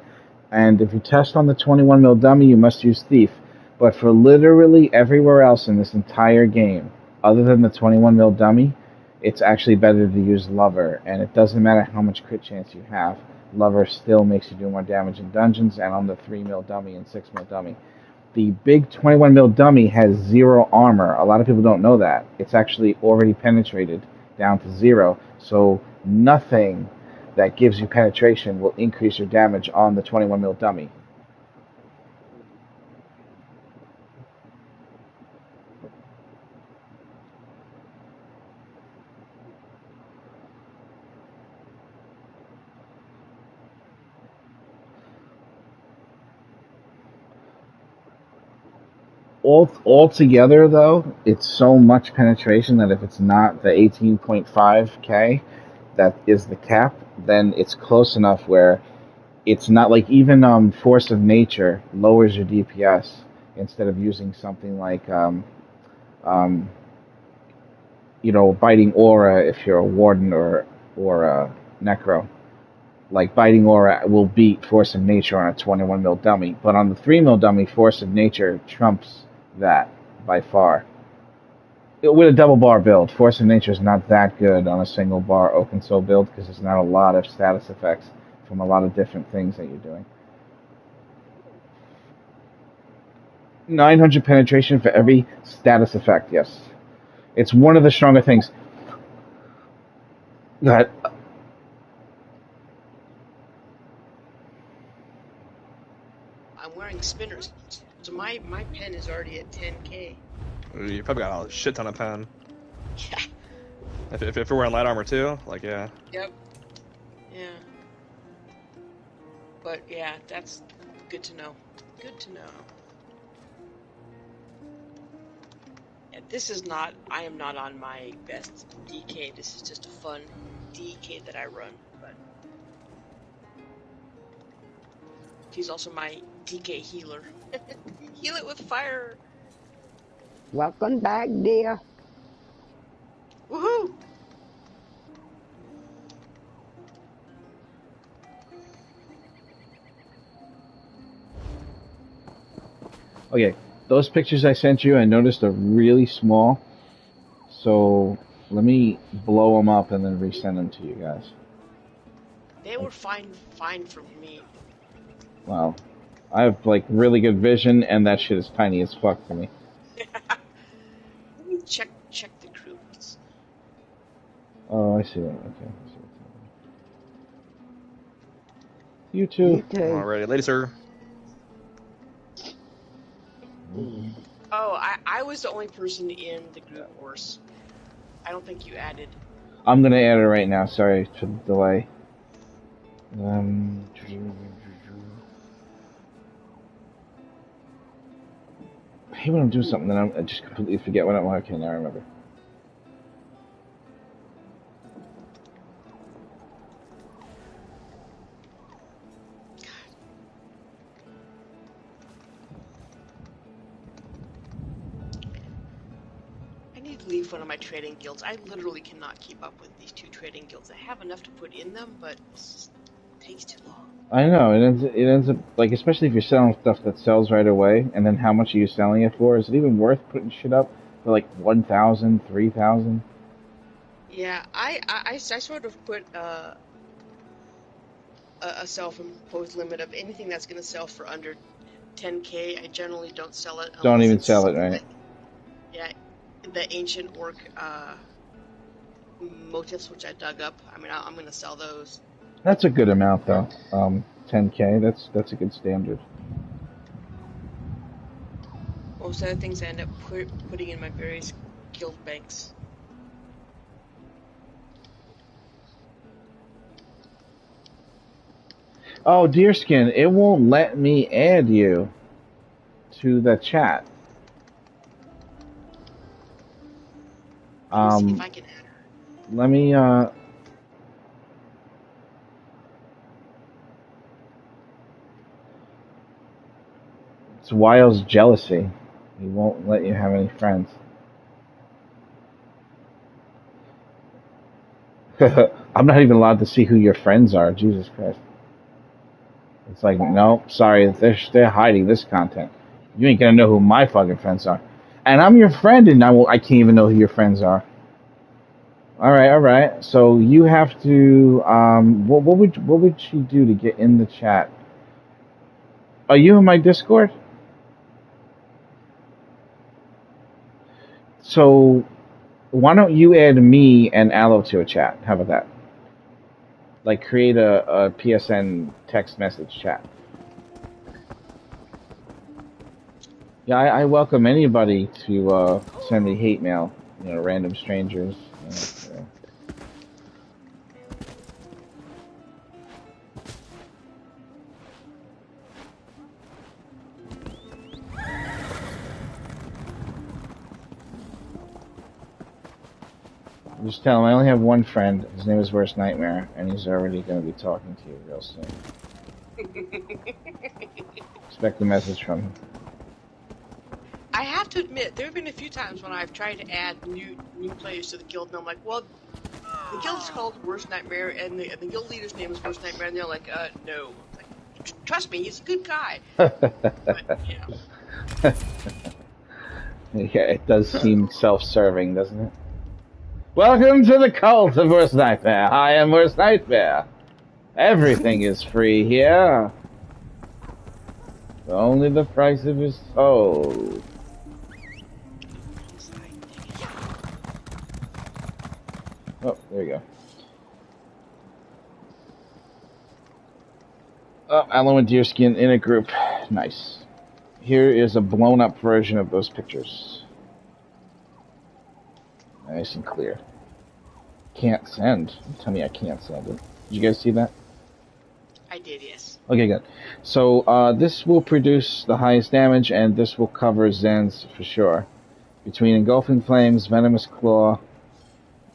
and if you test on the 21 mil dummy, you must use thief. But for literally everywhere else in this entire game, other than the 21 mil dummy, it's actually better to use lover, and it doesn't matter how much crit chance you have. Lover still makes you do more damage in dungeons and on the 3 mil dummy and 6 mil dummy. The big 21 mil dummy has 0 armor. A lot of people don't know that. It's actually already penetrated down to 0. So nothing that gives you penetration will increase your damage on the 21 mil dummy. Altogether, though, it's so much penetration that if it's not the 18.5k that is the cap, then it's close enough where it's not like even Force of Nature lowers your DPS instead of using something like Biting Aura if you're a Warden or a Necro. Like Biting Aura will beat Force of Nature on a 21 mil dummy, but on the 3 mil dummy, Force of Nature trumps that by far. With a double bar build, Force of Nature is not that good on a single bar Oaken Soul build because there's not a lot of status effects from a lot of different things that you're doing. 900 penetration for every status effect, yes. It's one of the stronger things. Go ahead. I'm wearing spinners, so my pen is already at 10k. You probably got a shit ton of pen. Yeah. If you're wearing light armor too, like yeah. Yep. Yeah. But yeah, that's good to know. Good to know. And this is not, I am not on my best DK. This is just a fun DK that I run. But he's also my DK healer. Heal it with fire. Welcome back, dear. Woohoo! Okay, those pictures I sent you, I noticed are really small. So let me blow them up and then resend them to you guys. They were fine for me. Wow. I have like really good vision, and that shit is tiny as fuck for me. Let me check the groups. Oh, I see that. Okay. I see you too. You too. Alrighty, ladies, sir. Oh, I was the only person in the group course. I don't think you added. I'm gonna add it right now. Sorry for the delay. I hate when I'm doing something that I just completely forget what I'm. Okay, now I remember. I need to leave one of my trading guilds. I literally cannot keep up with these 2 trading guilds. I have enough to put in them, but it just takes too long. I know it ends up like, especially if you're selling stuff that sells right away, and then how much are you selling it for? Is it even worth putting shit up for like 1,000, 3,000? Yeah, I sort of put a self-imposed limit of anything that's going to sell for under 10k. I generally don't sell it. Don't even sell it, right? Yeah, the ancient orc motifs which I dug up. I mean, I'm going to sell those. That's a good amount, though. 10k. That's a good standard. Most other things I end up putting in my various guild banks. Oh, Deerskin, it won't let me add you to the chat. Let me see if I can add her. Let me, It's Wild's jealousy. He won't let you have any friends. I'm not even allowed to see who your friends are. Jesus Christ. It's like, no, sorry, they're hiding this content. You ain't gonna know who my fucking friends are. And I'm your friend, and I can't even know who your friends are. All right. So you have to. What would she do to get in the chat? Are you in my Discord? So why don't you add me and Aloe to a chat? How about that? Like create a PSN text message chat. Yeah, I welcome anybody to send me hate mail. You know, random strangers. Just tell him I only have one friend. His name is Worst Nightmare, and he's already going to be talking to you real soon. Expect a message from him. I have to admit, there have been a few times when I've tried to add new players to the guild, and I'm like, well, the guild's called Worst Nightmare, and the guild leader's name is Worst Nightmare, and they're like, no. Like, trust me, he's a good guy. But, yeah. Yeah, it does seem self-serving, doesn't it? Welcome to the cult of Worst Nightmare. I am Worst Nightmare. Everything is free here. Only the price of his soul. Oh, there you go. Oh, Aloe and Deerskin in a group. Nice. Here is a blown-up version of those pictures. Nice and clear. Can't send. Tell me I can't send it. Did you guys see that? I did, yes. Okay, good. So this will produce the highest damage, and this will cover Zen's for sure. Between Engulfing Flames, Venomous Claw,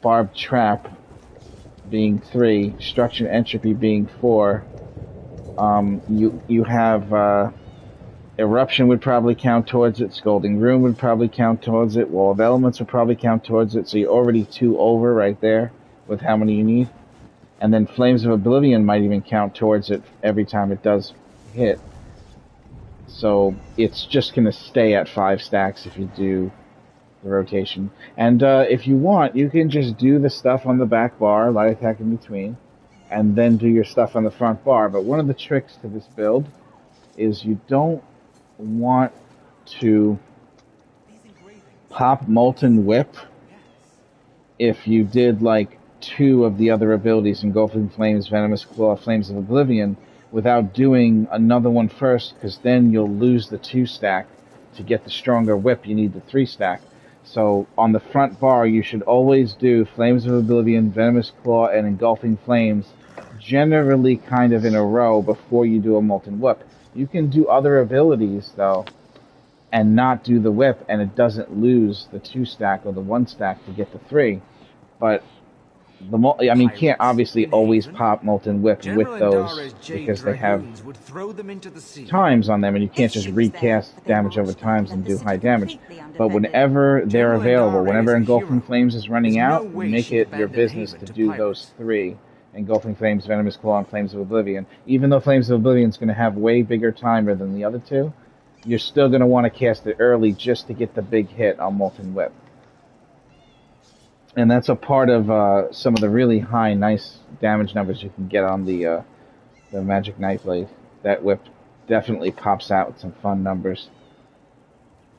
Barbed Trap being 3, Destruction Entropy being 4, you have Eruption would probably count towards it, Scalding Rune would probably count towards it, Wall of Elements would probably count towards it, so you're already 2 over right there with how many you need. And then Flames of Oblivion might even count towards it every time it does hit. So it's just going to stay at 5 stacks if you do the rotation. And if you want, you can just do the stuff on the back bar, light attack in between, and then do your stuff on the front bar. But one of the tricks to this build is you don't want to pop Molten Whip if you did like 2 of the other abilities, Engulfing Flames, Venomous Claw, Flames of Oblivion, without doing another one first, because then you'll lose the 2 stack. To get the stronger whip, you need the 3 stack. So on the front bar, you should always do Flames of Oblivion, Venomous Claw, and Engulfing Flames, generally kind of in a row before you do a Molten Whip. You can do other abilities, though, and not do the whip, and it doesn't lose the 2 stack or the 1 stack to get the 3. But you can't obviously always pop Molten Whip with those because they have times on them, and you can't just recast damage over times and do high damage. But whenever they're available, whenever Engulfing Flames is running out, make it your business to do those 3. Engulfing Flames, Venomous Claw, and Flames of Oblivion. Even though Flames of Oblivion is going to have way bigger timer than the other 2, you're still going to want to cast it early just to get the big hit on Molten Whip. And that's a part of some of the really high, nice damage numbers you can get on the Magic Nightblade. That whip definitely pops out with some fun numbers.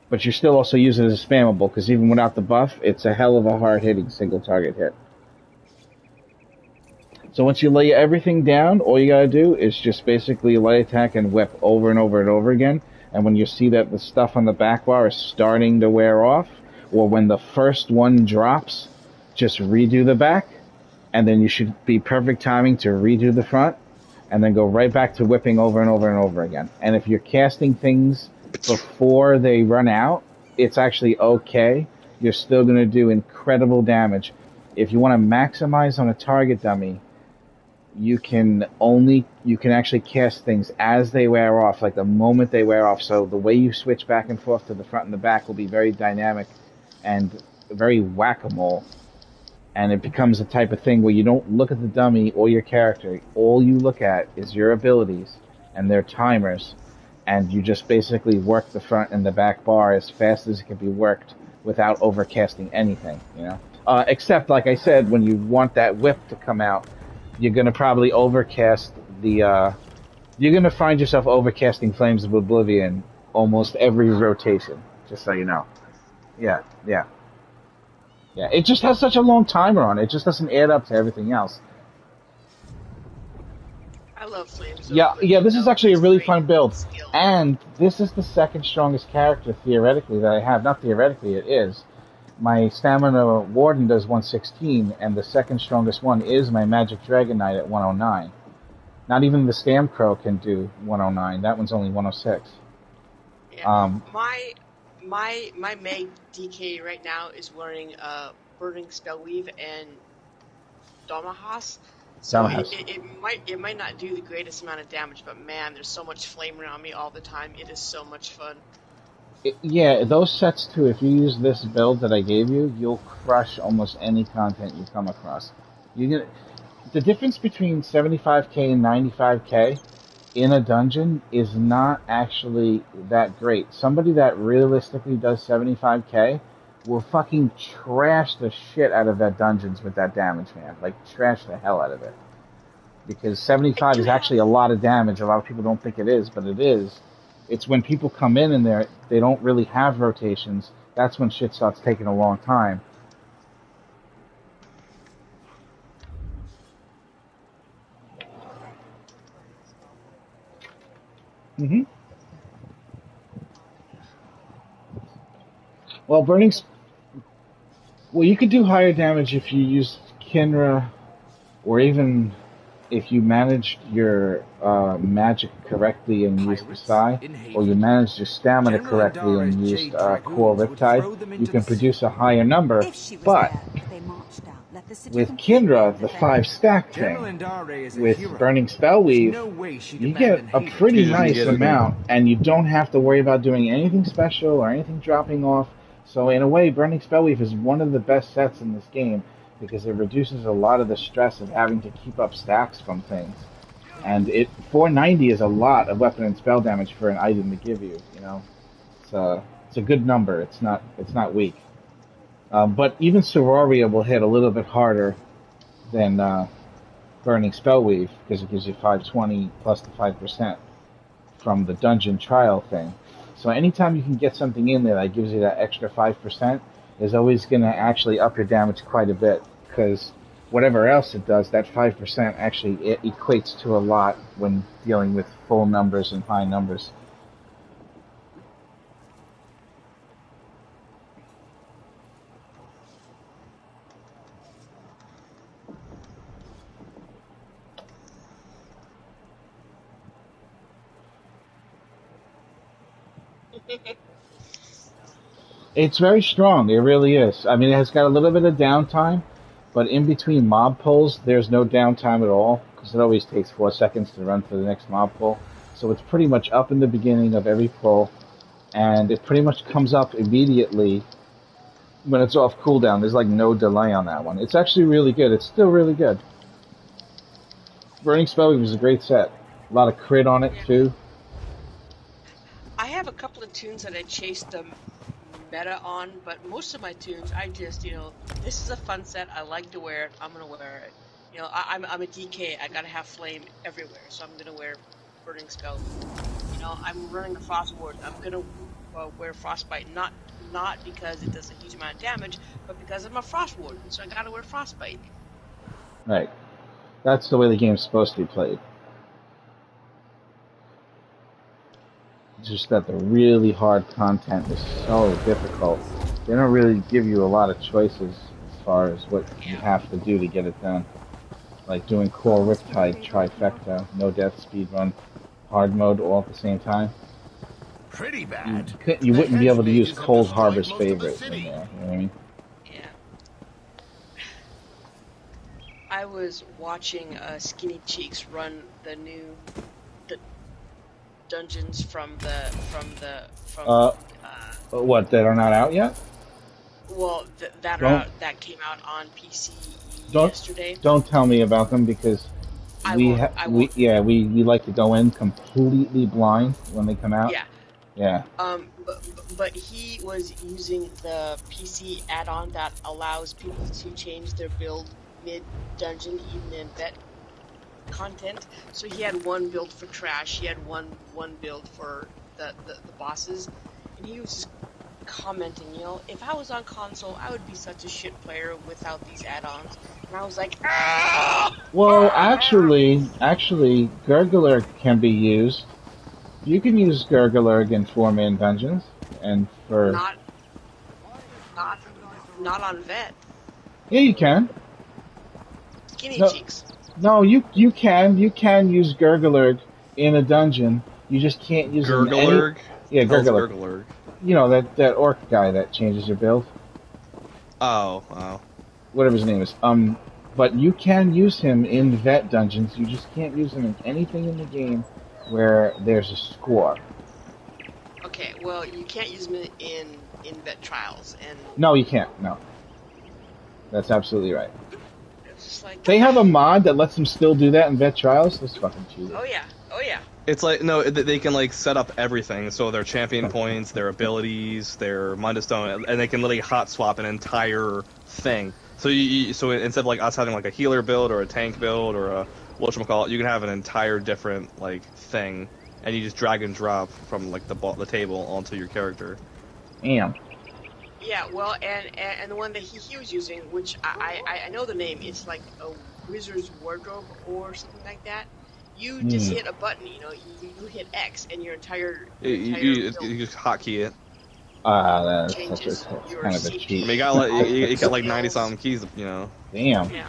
But you still also use it as a spammable, because even without the buff, it's a hell of a hard-hitting single-target hit. So once you lay everything down, all you gotta do is just basically light attack and whip over and over and over again. And when you see that the stuff on the back bar is starting to wear off, or when the first one drops, just redo the back, and then you should be perfect timing to redo the front. and then go right back to whipping over and over and over again. And if you're casting things before they run out, it's actually okay. You're still going to do incredible damage. If you want to maximize on a target dummy, you can actually cast things as they wear off, like the moment they wear off. So the way you switch back and forth to the front and the back will be very dynamic and very whack-a-mole. And it becomes a type of thing where you don't look at the dummy or your character. All you look at is your abilities and their timers, and you just basically work the front and the back bar as fast as it can be worked without overcasting anything, you know? Except, like I said, when you want that whip to come out, you're going to probably overcast the... you're going to find yourself overcasting Flames of Oblivion almost every rotation, just so you know. Yeah. Yeah, it just has such a long timer on it. It just doesn't add up to everything else. I love Flames. Yeah, this is actually a really fun build. And this is the second strongest character, theoretically, that I have. Not theoretically, it is. My Stamina Warden does 116, and the second strongest one is my Magic Dragon Knight at 109. Not even the Stamcrow can do 109. That one's only 106. Yeah. My Meg DK right now is wearing Burning Spellweave and Domahas. So it might not do the greatest amount of damage, but man, there's so much flame around me all the time. It is so much fun. Yeah, those sets too, if you use this build that I gave you, you'll crush almost any content you come across. The difference between 75k and 95k in a dungeon is not actually that great. Somebody that realistically does 75k will fucking trash the shit out of that dungeons with that damage, man. Like, trash the hell out of it. Because 75 is actually a lot of damage. A lot of people don't think it is, but it is. It's when people come in and they don't really have rotations, that's when shit starts taking a long time. Mm-hmm. Well, you could do higher damage if you use Kinra, or even if you managed your magic correctly and used the Psi, or you managed your stamina correctly and used Core Riptide, you can produce a higher number. But with Kindra, the 5-stack thing, with Burning Spellweave, you get a pretty nice amount, and you don't have to worry about doing anything special or anything dropping off. So in a way, Burning Spellweave is one of the best sets in this game, because it reduces a lot of the stress of having to keep up stacks from things. And 490 is a lot of weapon and spell damage for an item to give you, you know. It's a good number. It's not weak. But even Sororia will hit a little bit harder than Burning Spellweave, because it gives you 520 plus the 5% from the dungeon trial thing. So anytime you can get something in there that gives you that extra 5%, is always going to actually up your damage quite a bit, because whatever else it does, that 5% actually equates to a lot when dealing with full numbers and high numbers. It's very strong, it really is. I mean, it has got a little bit of downtime, but in between mob pulls, there's no downtime at all, because it always takes 4 seconds to run for the next mob pull. So it's pretty much up in the beginning of every pull, and it pretty much comes up immediately when it's off cooldown. There's like no delay on that one. It's actually really good. It's still really good. Burning Spellweave is a great set. A lot of crit on it, too. I have a couple of tunes that I chased the meta on, but most of my tunes, I just, this is a fun set. I like to wear it. I'm going to wear it. I'm a DK. I got to have flame everywhere, so I'm going to wear Burning Spell. I'm running a Frost Ward. I'm going to wear Frostbite, not because it does a huge amount of damage, but because I'm a Frost Ward, so I got to wear Frostbite. Right. That's the way the game's supposed to be played. Just that the really hard content is so difficult. They don't really give you a lot of choices as far as what you have to do to get it done. like doing core Riptide trifecta, no death, speed run, hard mode all at the same time. Pretty bad. You The wouldn't be hedge able to use mages have Cold destroyed Harbor's most of the favorite in city. there. You know what I mean? Yeah. I was watching Skinny Cheeks run the new dungeons from What, that are not out yet? well Don't that came out on PC don't yesterday. don't tell me about them because I won't. I won't. we like to go in completely blind when they come out. Yeah. Yeah. But he was using the PC add-on that allows people to change their build mid-dungeon, even in vet content. So he had one build for trash, he had one build for the bosses, and he was just commenting, if I was on console, I would be such a shit player without these add-ons. And I was like, Well, actually, Gurgler can be used. You can use Gurgler in 4-man dungeons, and for not on vet. yeah, you can. Skinny No, cheeks. no, you can use Gurgler in a dungeon. You just can't use it in any. Gurglerg? Yeah, Hell's Gurgler. Gurglerg? You know that orc guy that changes your build, Oh. whatever his name is. But you can use him in vet dungeons. You just can't use him in anything in the game where there's a score. Okay, well, you can't use them in vet trials, and No, you can't. No, that's absolutely right. it's just like They have a mod that lets them still do that in vet trials. That's fucking cheating. oh yeah. It's like, no, they can like set up everything, so their champion points, their abilities, their Mundstone, and they can literally hot swap an entire thing. So so instead of like us having like a healer build or a tank build or a whatchamacallit, you can have an entire different like thing, and you just drag and drop from like the table onto your character. Damn. Yeah, well, and the one that he was using, which I know the name, it's like a wizard's wardrobe or something like that. You just hit a button, you hit X, and your entire You build just hotkey it. That's changes your kind of a CP. cheat. I mean, you got like 90 something keys, Damn. Yeah.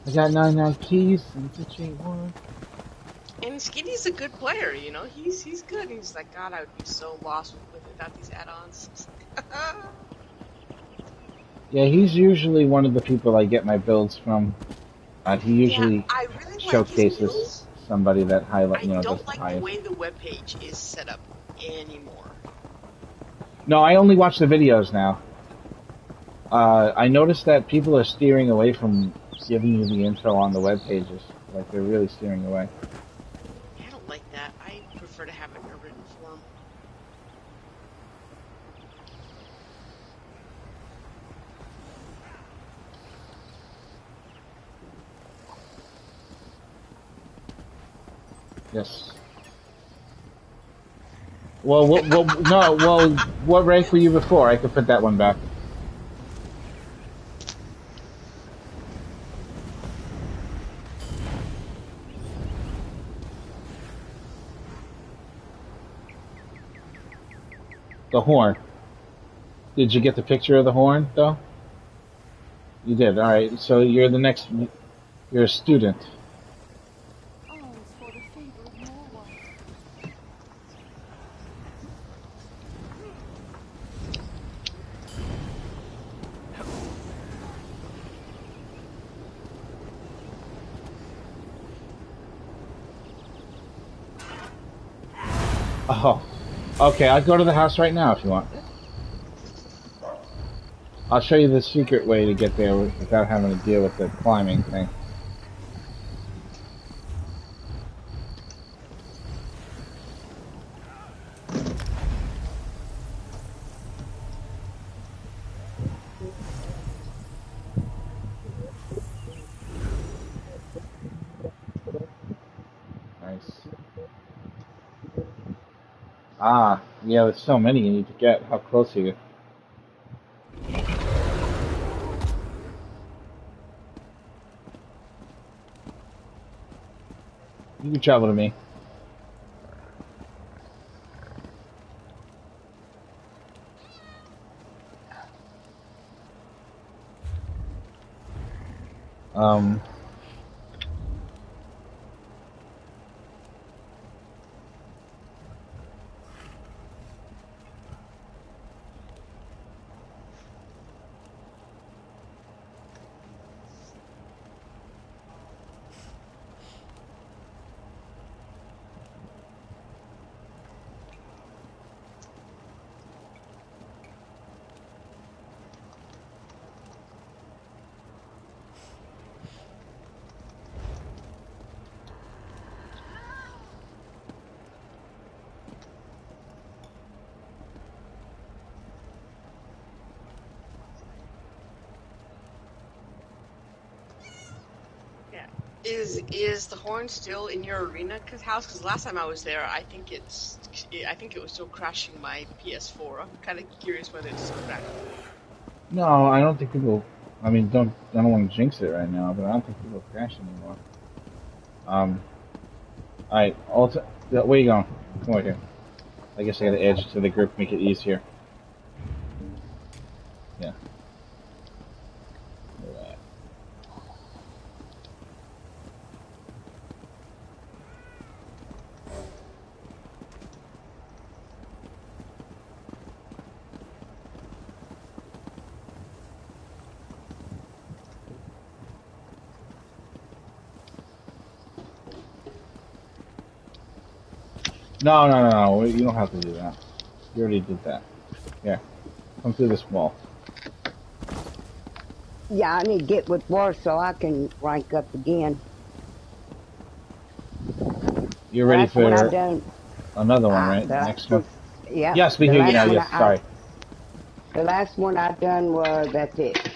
I got 99 keys. It's a cheat one. And Skinny's a good player, he's good. He's like, God, I would be so lost without these add-ons. Yeah, he's usually one of the people I get my builds from. He usually I really showcases like his somebody that highlight, I does don't the like the highest. way the webpage is set up anymore. No, I only watch the videos now. I noticed that people are steering away from giving you the info on the web pages. Like, they're really steering away. I don't like that. I prefer to have it in a written form. Yes. Well, what rank were you before? I could put that one back. The horn. Did you get the picture of the horn, though? You did. All right. So you're the next. You're a student. Oh. Okay, I'll go to the house right now if you want. I'll show you the secret way to get there without having to deal with the climbing thing. Nice. Ah, yeah, there's so many you need to get. How close are you? You can travel to me. Um, Yeah. Is the horn still in your arena house? Because last time I was there, I think it was still crashing my PS4. I'm kind of curious whether it's still crashing. no, I don't think people. I mean, I don't want to jinx it right now, but I don't think people crash anymore. Alright, where you going? Come over here. I guess I gotta edge to the group, make it easier. Yeah. No. You don't have to do that. You already did that. Here, come through this wall. Yeah, I need to get with Vhrc so I can rank up again. You're ready Last one I for done. another one, right? Next one. Yeah. Yes, we The hear you now. last one Yes, sorry. the last one I done was that's it.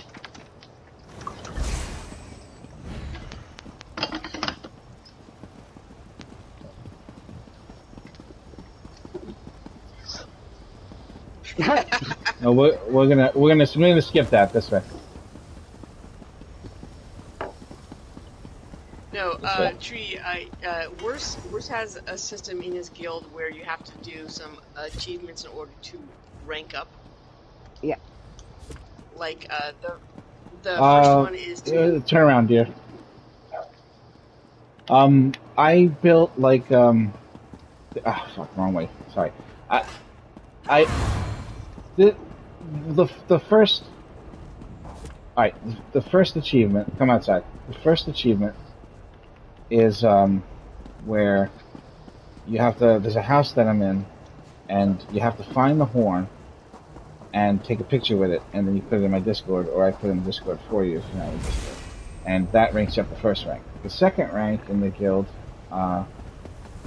No, we're gonna skip that this way. No, Tree. Wurst has a system in his guild where you have to do some achievements in order to rank up. Yeah. Like the first one is to turn around, dear. I built like fuck, wrong way. Sorry. The first. All right, the first achievement. Come outside. The first achievement is where you have to. There's a house that I'm in, and you have to find the horn and take a picture with it, and then you put it in my Discord, or I put it in Discord for you if you're not in Discord. And that ranks you up the first rank. The second rank in the guild,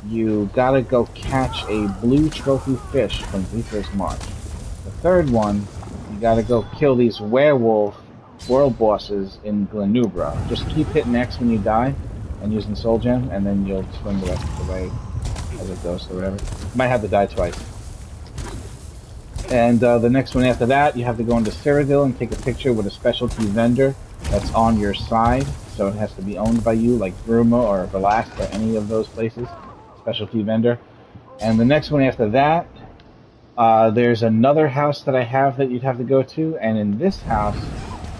you gotta go catch a blue trophy fish from Vhrc March. The third one, you gotta go kill these werewolf world bosses in Glenubra. Just keep hitting X when you die, and using Soul Gem, and then you'll swing the rest of the way as it goes, or whatever. You might have to die twice. And the next one after that, you have to go into Cyrodiil and take a picture with a specialty vendor that's on your side. So it has to be owned by you, like Bruma or Velasque or any of those places. Specialty vendor. And the next one after that, there's another house that I have that you'd have to go to. And in this house,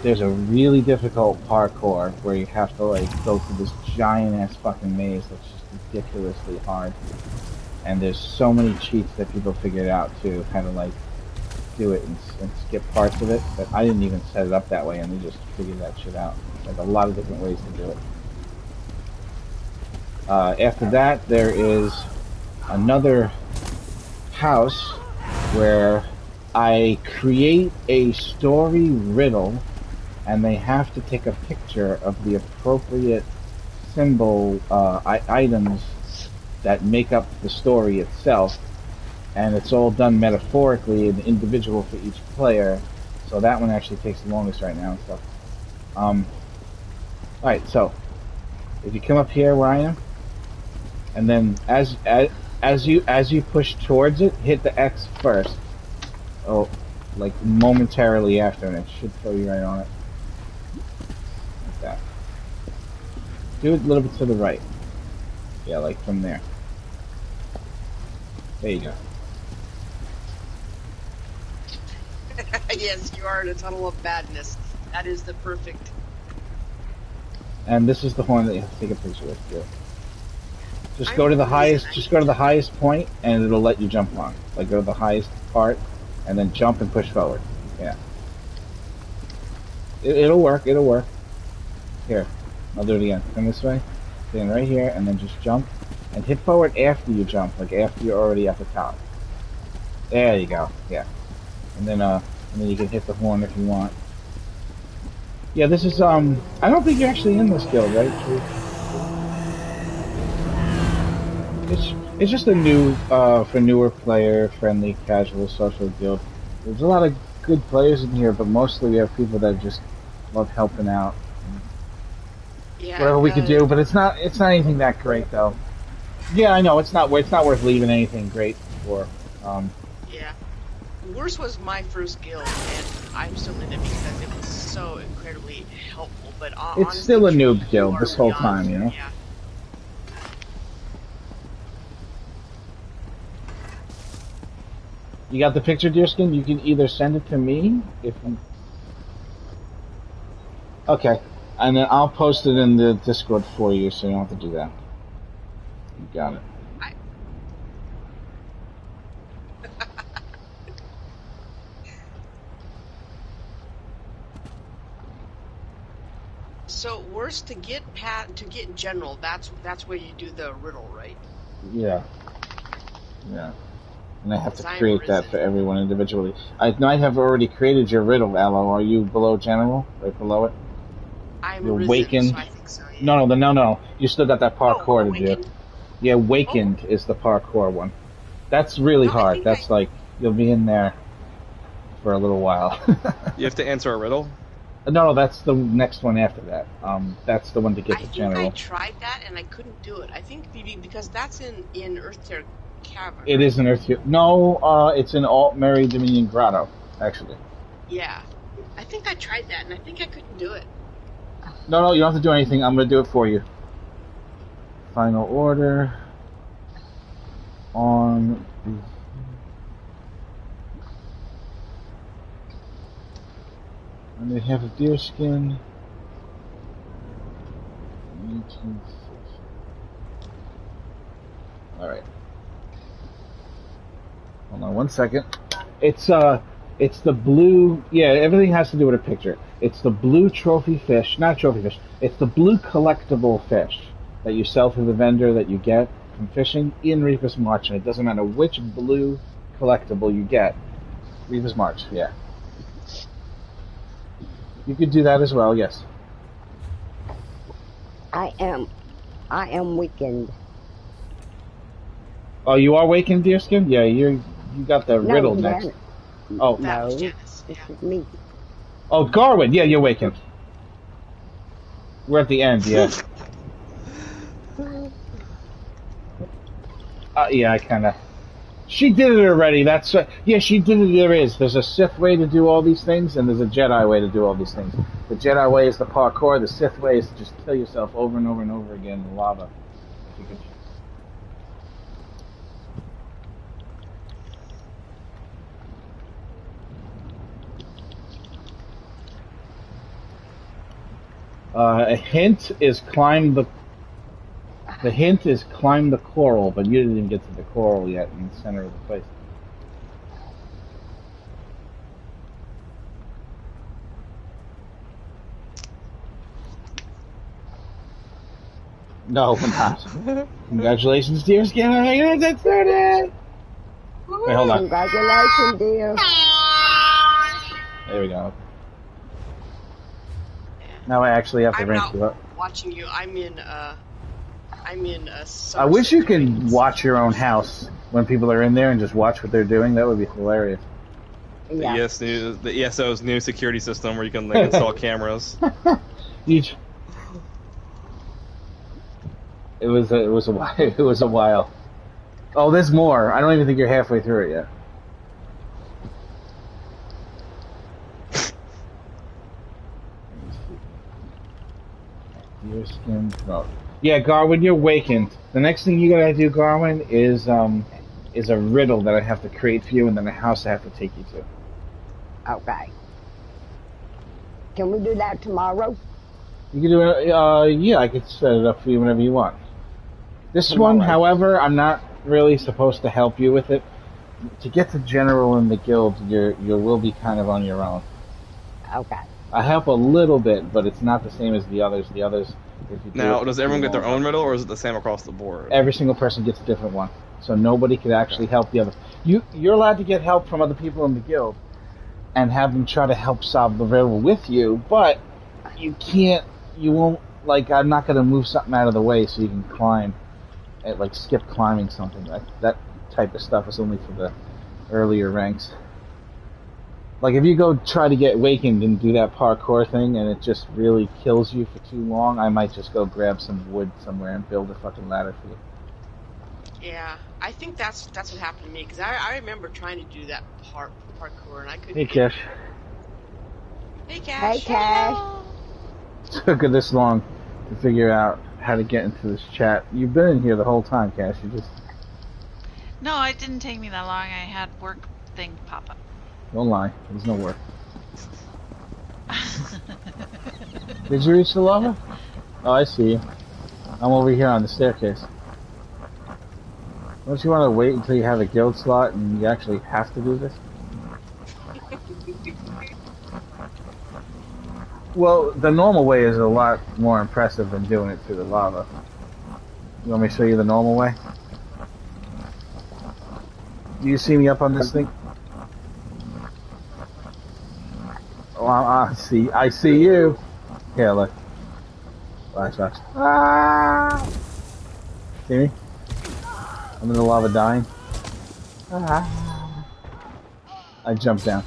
there's a really difficult parkour where you have to like go through this giant ass fucking maze that's just ridiculously hard. And there's so many cheats that people figured out to kind of like do it and skip parts of it, but I didn't even set it up that way, and they just figured that shit out. Like a lot of different ways to do it. After that, there is another house where I create a story riddle, and they have to take a picture of the appropriate symbol items that make up the story itself. And it's all done metaphorically and individual for each player, so that one actually takes the longest right now and stuff. Alright, so if you come up here where I am, and then as you push towards it, hit the X first. Oh, like momentarily after, and it should throw you right on it. Like that. Do it a little bit to the right. Yeah, like from there. There you go. Yes, you are in a tunnel of madness. That is the perfect. And this is the horn that you have to take a picture with. Yeah. Just I'm go to the Korean. highest. Just go to the highest point, and it'll let you jump on. Like go to the highest part, and then jump and push forward. Yeah. It'll work. It'll work. Here, I'll do it again. Come this way. Stand right here, and then just jump, and hit forward after you jump, like after you're already at the top. There you go. Yeah. And then you can hit the horn if you want. Yeah, this is I don't think you're actually in this guild, right? It's just a new for newer player friendly casual social guild. There's a lot of good players in here, but mostly we have people that just love helping out. Yeah. Whatever we could do, but it's not anything that great though. Yeah, I know it's not worth leaving anything great for. Yeah. Worse was my first guild, and I'm still in it because it was so incredibly helpful. But It's honestly, still a noob you guild are this whole beyond- time, you know. Yeah. You got the picture, Deerskin? You can either send it to me if you... Okay, and then I'll post it in the Discord for you, so you don't have to do that. You got it. So worse to get general. That's where you do the riddle, right? Yeah. Yeah. And I have to Design create that risen. for everyone individually. I have already created your riddle, Aloe. Are you below general? Right below it? I'm You're risen, wakened. so I think so. Yeah. No. You still got that parkour to do. Awakened? Yeah, Wakened is the parkour one. That's really No, I hard. think That's like, you'll be in there for a little while. You have to answer a riddle? No, that's the next one after that. That's the one to get I to think general. I tried that and I couldn't do it. I think maybe because that's in Earth Tier Cavern. It is an Earth. No, it's an Alt Mary Dominion Grotto, actually. Yeah. I think I tried that and I think I couldn't do it. No, you don't have to do anything. I'm going to do it for you. Final order on the... And they have a deer skin. 1960. Alright. Hold on one second. It's the blue, yeah, everything has to do with a picture. It's the blue trophy fish, not trophy fish, it's the blue collectible fish that you sell to the vendor that you get from fishing in Reaper's March, and it doesn't matter which blue collectible you get. Reaper's March, yeah. You could do that as well, yes. I am weakened. Oh, you are waking, Deerskin? Yeah, you got the riddle next. Janet. Oh, That was No, Janice. this Yeah. is me. oh, Garwin, yeah, you're waking. We're at the end, yeah. Yeah, I kind of. She did it already. That's yeah, she did it. There's a Sith way to do all these things, and there's a Jedi way to do all these things. The Jedi way is the parkour. The Sith way is to just kill yourself over and over and over again in lava. You can... A hint is climb the. The hint is climb the coral, but you didn't even get to the coral yet in the center of the place. No, we're not. Congratulations, Deerskin. I got started. Wait, hold on. Congratulations, dear. There we go. Now I actually have to I'm rank not you up. watching you. I'm in I wish you could watch your own house when people are in there and just watch what they're doing. That would be hilarious. Yeah. The ESO's new security system where you can like, install cameras. Each. It was a while. It was a while. Oh, there's more. I don't even think you're halfway through it yet. Your skin throat. Yeah, Garwin, you're wakened. The next thing you gotta do, Garwin, is a riddle that I have to create for you, and then a house I have to take you to. Okay. Can we do that tomorrow? You can do it. Yeah, I could set it up for you whenever you want. This Tomorrow. one, however, I'm not really supposed to help you with it. To get to general in the guild, you will be kind of on your own. Okay. I help a little bit, but it's not the same as the others. The others, if you do Now, it does everyone get their own riddle, or is it the same across the board? every single person gets a different one, so nobody could actually help the other. You're allowed to get help from other people in the guild, and have them try to help solve the riddle with you, but you can't. You won't. Like, I'm not going to move something out of the way so you can climb, like skip climbing something. That type of stuff is only for the earlier ranks. Like, if you go try to get awakened and do that parkour thing and it just really kills you for too long, I might just go grab some wood somewhere and build a fucking ladder for you. Yeah, I think that's what happened to me, because I remember trying to do that parkour and I couldn't. Hey, Cash. Hey, Cash. Hey, Cash. It took her this long to figure out how to get into this chat. You've been in here the whole time, Cash. You just... No, it didn't take me that long. I had work thing pop up. Don't lie. There's no work. Did you reach the lava? Oh, I see you. I'm over here on the staircase. Don't you want to wait until you have a guild slot and you actually have to do this? Well, the normal way is a lot more impressive than doing it through the lava. You want me to show you the normal way? Do you see me up on this thing? Oh, I see you. Here, look. Watch. Ah! See me? I'm in the lava dying. Ah! I jumped down.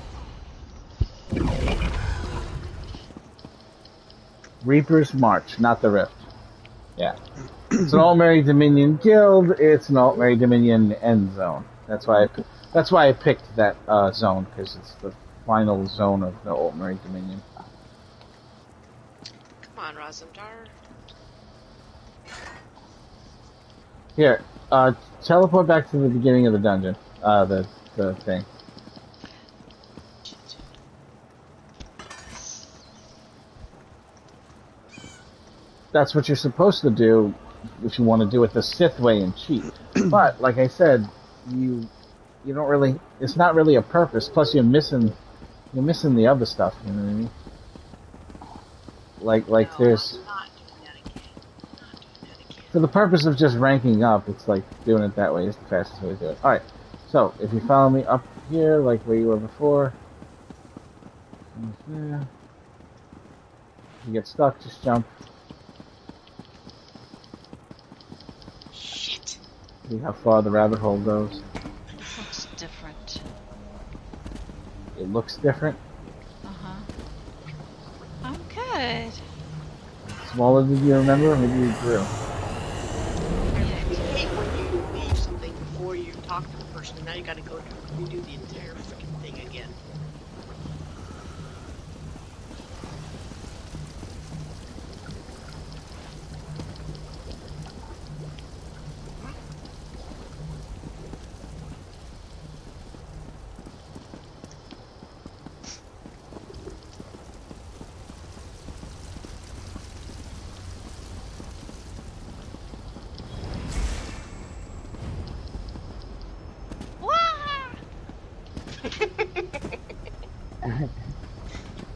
Reaper's March, not the Rift. Yeah. It's an Altmerry Dominion guild. It's an Altmerry Dominion end zone. That's why I picked that zone, because it's the final zone of the Altmerry Dominion. Come on, Razumdar. Here, teleport back to the beginning of the dungeon. The thing. That's what you're supposed to do if you want to do it the Sith way and cheat. But, like I said, you don't really... It's not really a purpose. Plus, you're missing the other stuff, you know what I mean? Like there's... I'm not doing that again. For the purpose of just ranking up, it's like doing it that way is the fastest way to do it. Alright, so, if you follow me up here, like where you were before... If you get stuck, just jump. Shit. See how far the rabbit hole goes. This looks different. It looks different. Uh-huh. I'm good. Smaller than you remember, or maybe you grew. I hate when you leave something before you talk to the person, and now you gotta go redo the entire freaking thing again.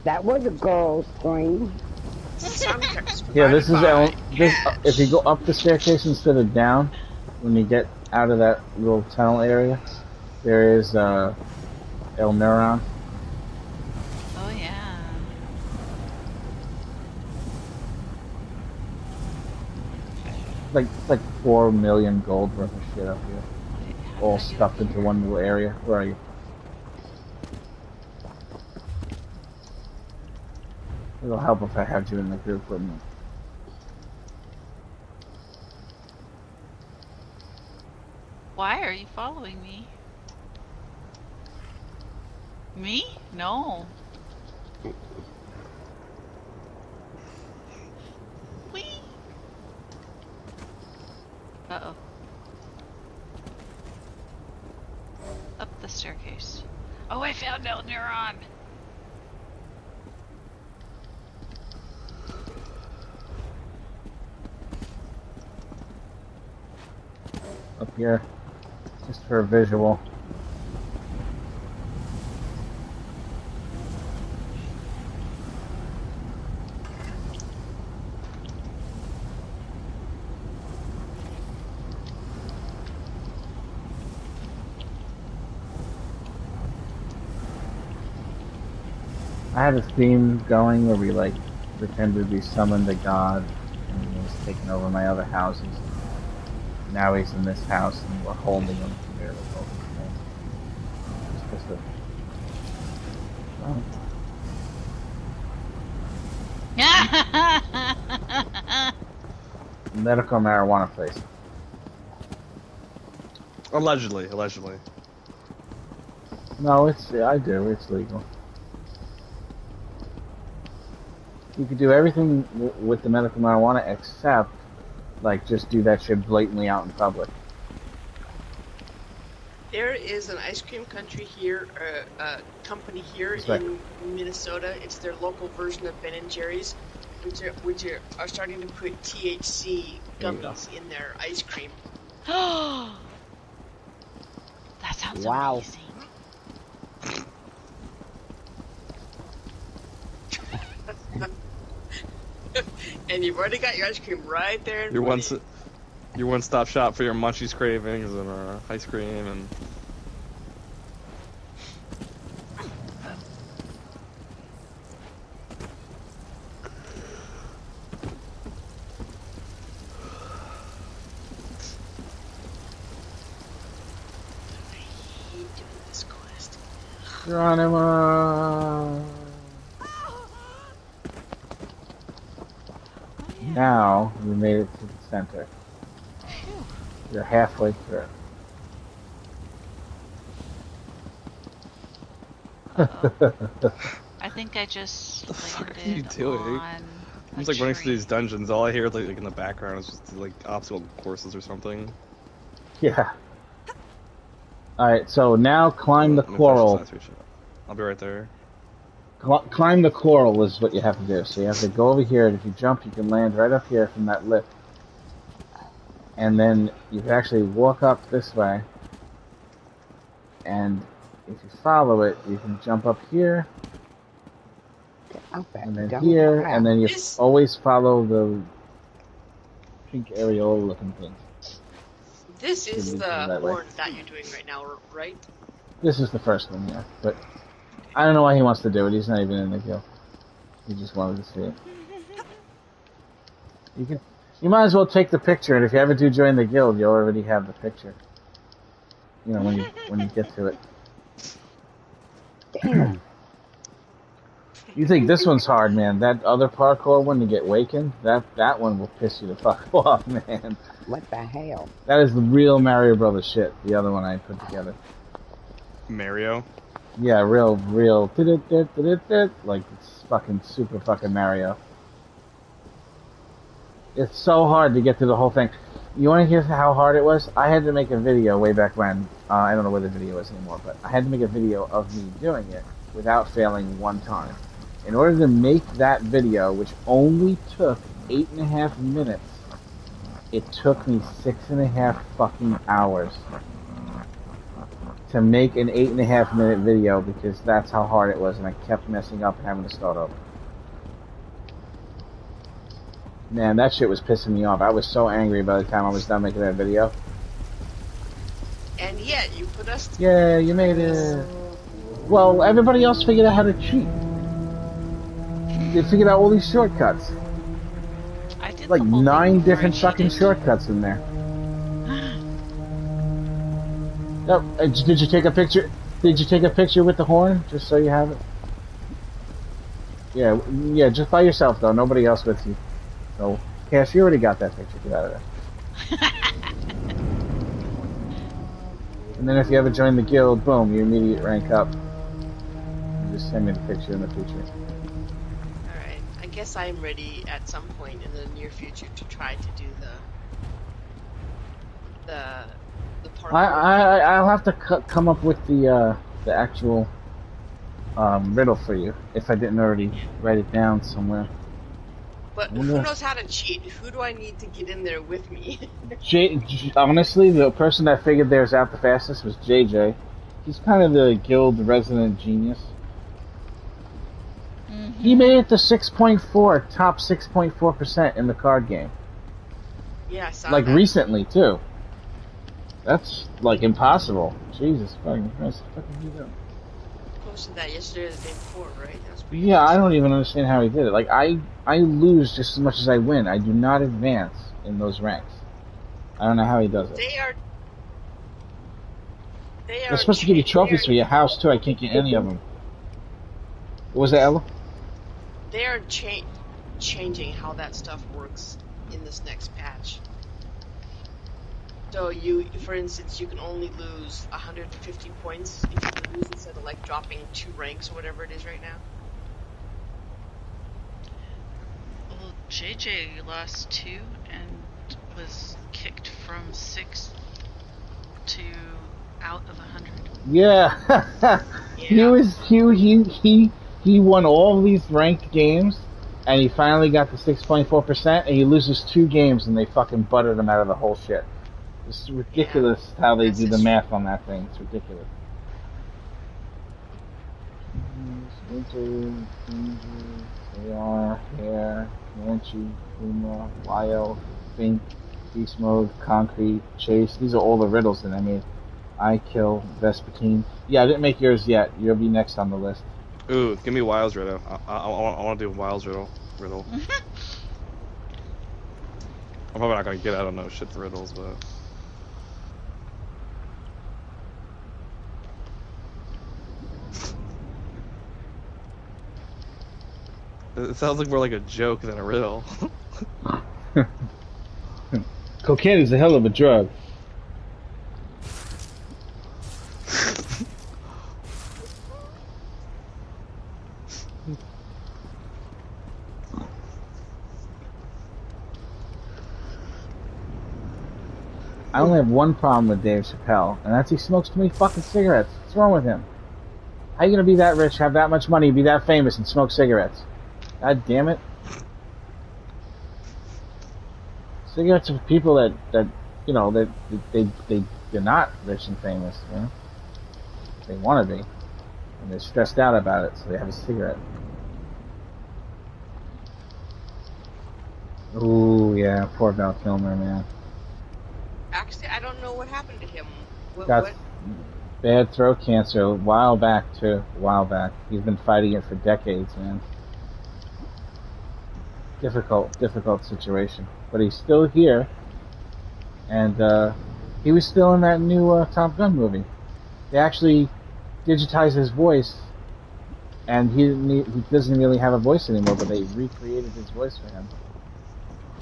That was a girl scream. Yeah, this is if you go up the staircase instead of down, when you get out of that little tunnel area, there is El Neuron. Oh yeah. Like 4 million gold worth of shit up here, all stuffed into one little area. Where are you? It'll help if I have you in the group with me. Why are you following me? Me? No. Whee! Uh-oh. Up the staircase. Oh, I found El Neuron! here, just for a visual. I had a theme going where we like pretended we summoned a god and he was taking over my other houses. Now he's in this house and we're holding him here with all these things. It's just a medical marijuana place. Allegedly. No, it's legal. You could do everything with the medical marijuana except, like, just do that shit blatantly out in public. There is an ice cream company here in Minnesota. It's their local version of Ben and Jerry's, which are starting to put THC gummies in their ice cream. That sounds amazing. And you've already got your ice cream right there. Your one-stop shop for your munchies cravings and ice cream and. Geronimo! Now, you made it to the center. You're halfway through. I think I just What the fuck are landed you doing? on I'm like running through these dungeons. All I hear like in the background is just like obstacle courses or something. Yeah. Alright, so now climb the coral. I'll be right there. Climb the coral is what you have to do. So you have to go over here, and if you jump, you can land right up here from that lip. And then you can actually walk up this way. And if you follow it, you can jump up here. And then here, and then you always follow the pink areola looking thing. This is the horn that you're doing right now, right? This is the first one, yeah. But I don't know why he wants to do it. He's not even in the guild. He just wanted to see it. You might as well take the picture, and if you ever do join the guild, you'll already have the picture. You know, when you get to it. Damn. You think this one's hard, man? That other parkour one to get wakened, that one will piss you the fuck off, man. What the hell? That is the real Mario Brothers shit. The other one I put together. Mario? Yeah, real, like it's fucking super fucking Mario. It's so hard to get through the whole thing. You want to hear how hard it was? I had to make a video way back when. I don't know where the video is anymore, but I had to make a video of me doing it without failing one time. In order to make that video, which only took 8.5 minutes, it took me 6.5 fucking hours to make an 8.5 minute video because that's how hard it was, and I kept messing up and having to start over. Man, that shit was pissing me off. I was so angry by the time I was done making that video. And yet, you put us... Yeah, you made it. Well, everybody else figured out how to cheat. They figured out all these shortcuts. I did like 9 different fucking shortcuts in there. Oh, did you take a picture? Did you take a picture with the horn, just so you have it? Yeah, just by yourself though. Nobody else with you. So, Cass, you already got that picture. Get out of there. And then if you ever join the guild, boom, you immediate rank up. You just send me the picture in the future. Alright, I guess I'm ready at some point in the near future to try to do the parkour. I'll have to come up with the actual riddle for you if I didn't already write it down somewhere. But who knows how to cheat? Who do I need to get in there with me? Honestly, the person that figured theirs out the fastest was JJ. He's kind of the guild resident genius. He made it to 6.4, top 6.4% in the card game. Yeah, I saw like that. recently too. That's like impossible. Jesus fucking Christ! What the fuck did he do? Posted that yesterday or the day before, right? That was Yeah, I don't even understand how he did it. Like I lose just as much as I win. I do not advance in those ranks. I don't know how he does it. They're supposed to give you trophies for your house too. I can't get any of them. What was that, Ella? They are changing how that stuff works in this next patch. So for instance, you can only lose 150 points if you lose instead of like dropping 2 ranks or whatever it is right now. Well, JJ lost 2 and was kicked from 6 to out of 100. Yeah. He won all of these ranked games, and he finally got the 6.4%, and he loses 2 games, and they fucking buttered him out of the whole shit. It's ridiculous how they do the math on that thing. It's ridiculous. Winter, Danger, AR, Hair, Manchi, Puma, Wild, Fink, Beast Mode, Concrete, Chase. These are all the riddles that I made. I Kill, Vespertine. Yeah, I didn't make yours yet. You'll be next on the list. Ooh, give me Wild's riddle. I want to do Wild's riddle. I'm probably not gonna get. I don't know shit the riddles, but. It sounds like more like a joke than a riddle. Cocaine is a hell of a drug. I only have one problem with Dave Chappelle, and that's he smokes too many fucking cigarettes. What's wrong with him? How you gonna be that rich, have that much money, be that famous, and smoke cigarettes? God damn it. Cigarettes are for people that you know, they're not rich and famous, you know? They want to be. And they're stressed out about it, so they have a cigarette. Ooh, yeah, poor Val Kilmer, man. Actually, I don't know what happened to him. Got bad throat cancer a while back, too. A while back. He's been fighting it for decades, man. Difficult situation. But he's still here. And he was still in that new Top Gun movie. They actually digitized his voice, and he doesn't really have a voice anymore, but they recreated his voice for him.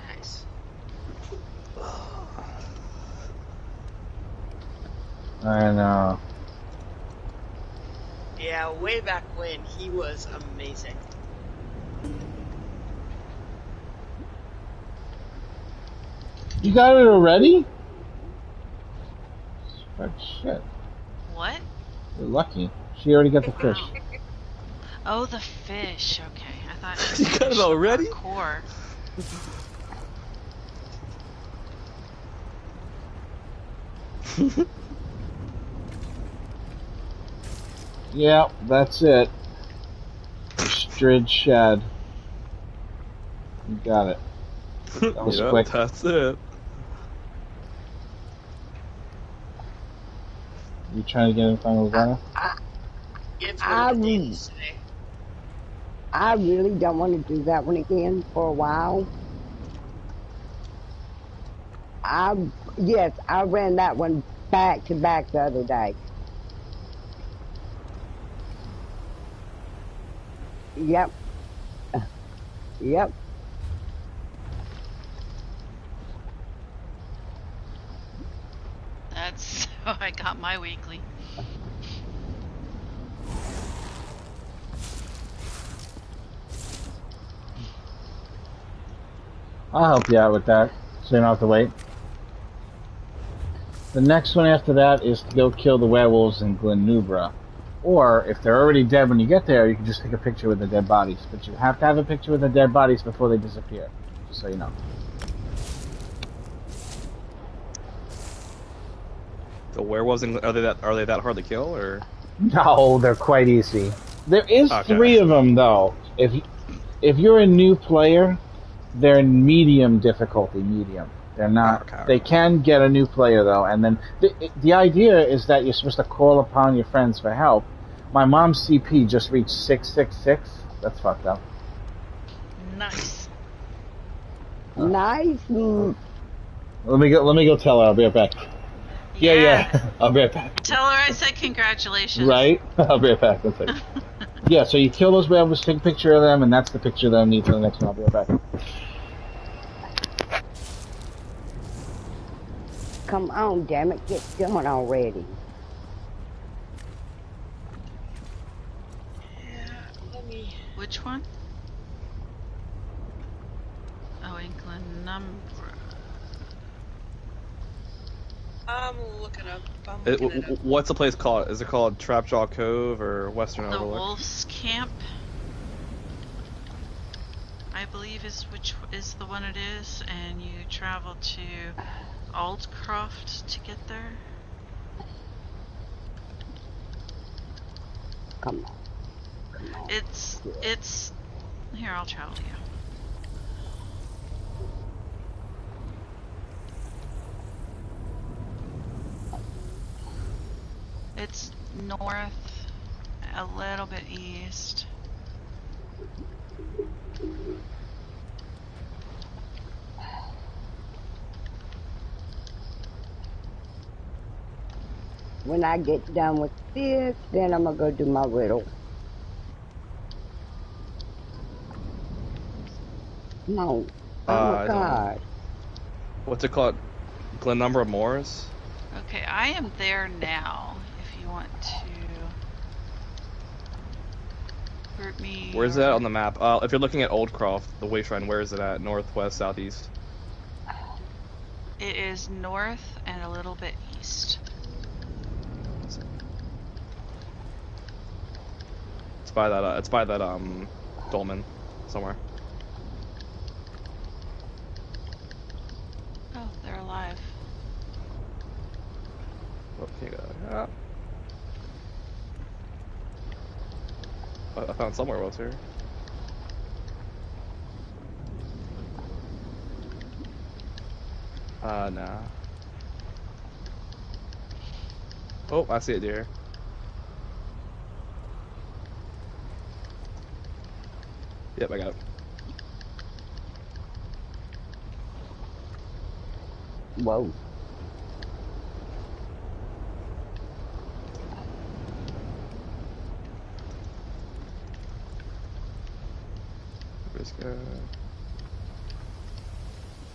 Nice. I know. Yeah, way back when, he was amazing. You got it already? Oh, shit. What? You're lucky. She already got the fish. Oh, the fish. Okay, I thought You got it already? Core. Yeah, that's it. Strid shad. You got it. That was quick. That's it. You trying to get in Final Lasagna? I really don't want to do that one again for a while. Yes, I ran that one back to back the other day. Yep. Yep. That's how I got my weekly. I'll help you out with that, so you don't have to wait. The next one after that is to go kill the werewolves in Glenubra. Or if they're already dead when you get there, you can just take a picture with the dead bodies. But you have to have a picture with the dead bodies before they disappear. Just so you know. The werewolves, are they that hard to kill, or? No, they're quite easy. There is Okay. 3 of them though. If you're a new player, they're in medium difficulty. Medium. They're not. Okay. They can get a new player though, and then the idea is that you're supposed to call upon your friends for help. My mom's CP just reached 666. That's fucked up. Nice. Nice. Let me go tell her. I'll be right back. Yeah. I'll be right back. Tell her I said congratulations. Right? I'll be right back. One second. Yeah, so you kill those werewolves, take a picture of them, and that's the picture that I need for the next one. I'll be right back. Come on, damn it, get done already. Which one? Oh, Inclinumbra. I'm looking up. I'm looking it up. What's the place called? Is it called Trapjaw Cove or Western The Overlook? Wolf's Camp, I believe is the one it is, and you travel to Aldcroft to get there. Come on. It's here, I'll travel you. It's north, a little bit east. When I get done with this, then I'm gonna go do my riddle. Come on. Oh my God. What's it called? Glenumbra Moors? Okay, I am there now. If you want to group me. Where's that on the map? If you're looking at Oldcroft, the way shrine, where is it at? North, west, southeast? It is north and a little bit east. It's by that dolmen somewhere. Oh, they're alive. Okay, I found somewhere else here. Nah. Oh, I see it, dear. Yep, I got it. Whoa.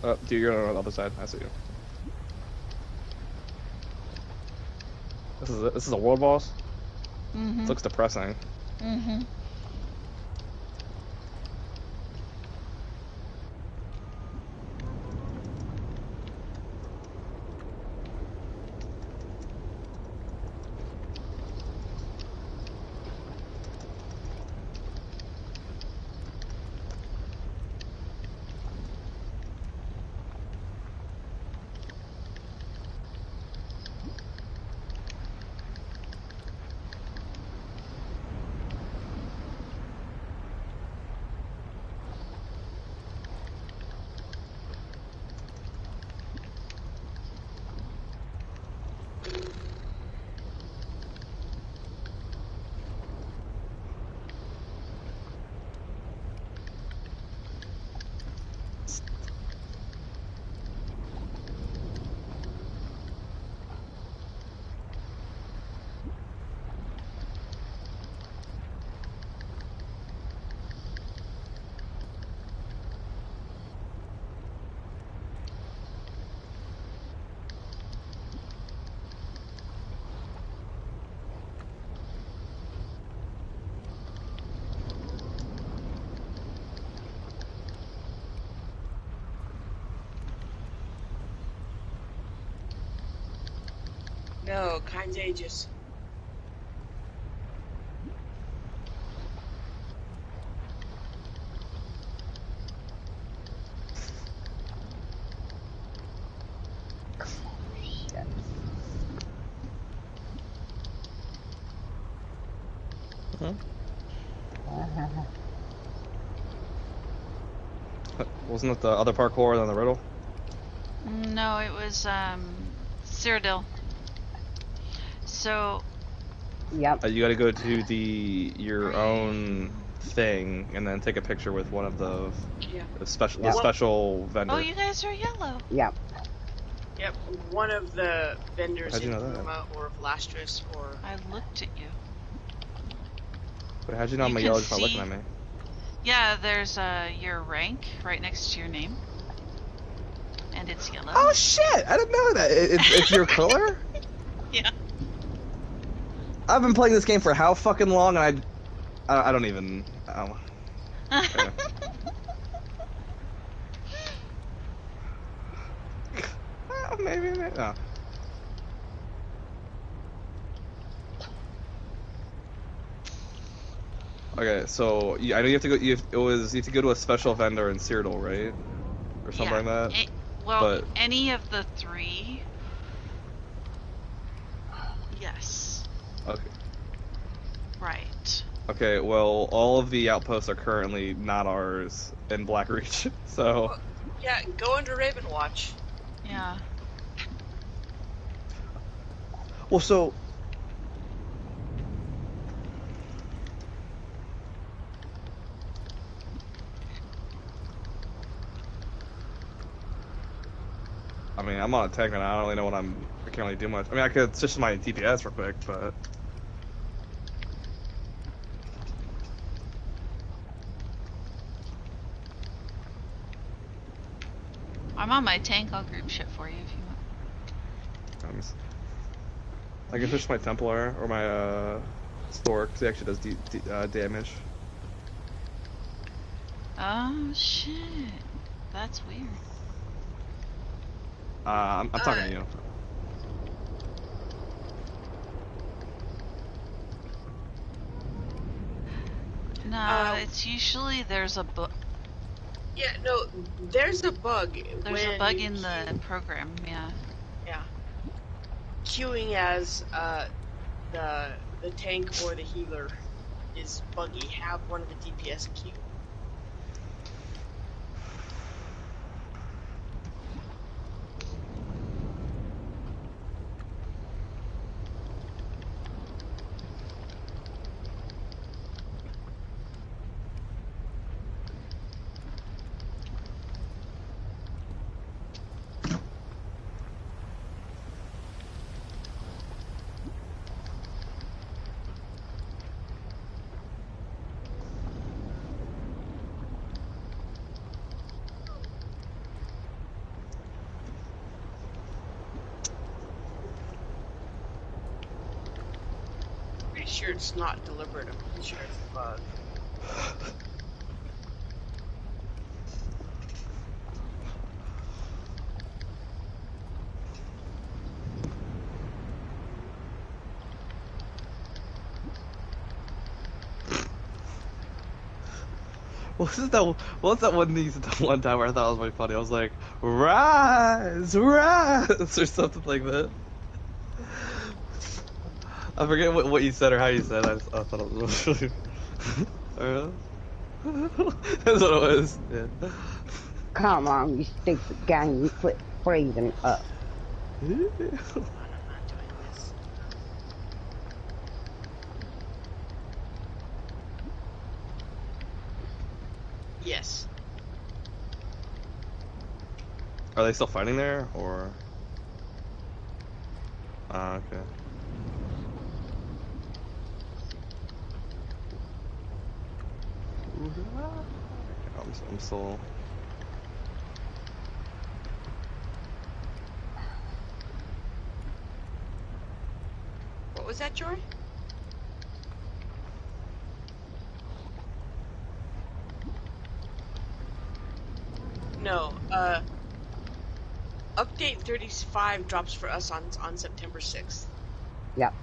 Oh, dude, you're on the other side. I see you. This is a world boss? Mm-hmm. This looks depressing. Mm-hmm. No, Kind's Aegis. Wasn't it the other parkour than the riddle? No, it was Cyrodiil. So Yep. You got to go to your own thing and then take a picture with one of the special vendor. Oh, you guys are yellow. Yep. Yep, one of the vendors How'd you in know that? Ruma or Vlastris or... I looked at you. Wait, how'd you know I'm a yellow just by looking at me? Yeah, there's your rank right next to your name. And it's yellow. Oh shit! I didn't know that. It's your color? Yeah. I've been playing this game for how fucking long, and I don't even... Okay. Maybe. No. Okay, so I know you have to go. You have to go to a special vendor in Cyrodiil, right, or something like that. Well, any of the three. Yes. Okay. Right. Okay. Well, all of the outposts are currently not ours in Blackreach, so. Well, yeah, go under Ravenwatch. Yeah. Well, so. I mean, I'm on a tank and I don't really know what I can't really do much. I mean, I could switch to my DPS real quick, but. I'm on my tank. I'll group shit for you if you want. I can switch my Templar or my Stork because he actually does damage. Oh shit. That's weird. I'm talking to you. No, it's usually there's a bug. Yeah, no, there's a bug. There's a bug in the program, yeah. Yeah. Queuing as the tank or the healer is buggy. Have one of the DPS queue. Pretty sure it's not deliberate. I'm pretty sure it's a bug. What's that one thing you said that one time where I thought it was really funny? I was like, rise, rise, or something like that. I forget what you said or how you said it. I thought it was really... That's what it was, yeah. Come on, you stupid gang, you quit freezing up. I'm not doing this. Yes. Are they still fighting there, or? Okay. I'm still... What was that, Joy? No, update 35 drops for us on September 6th. Yep.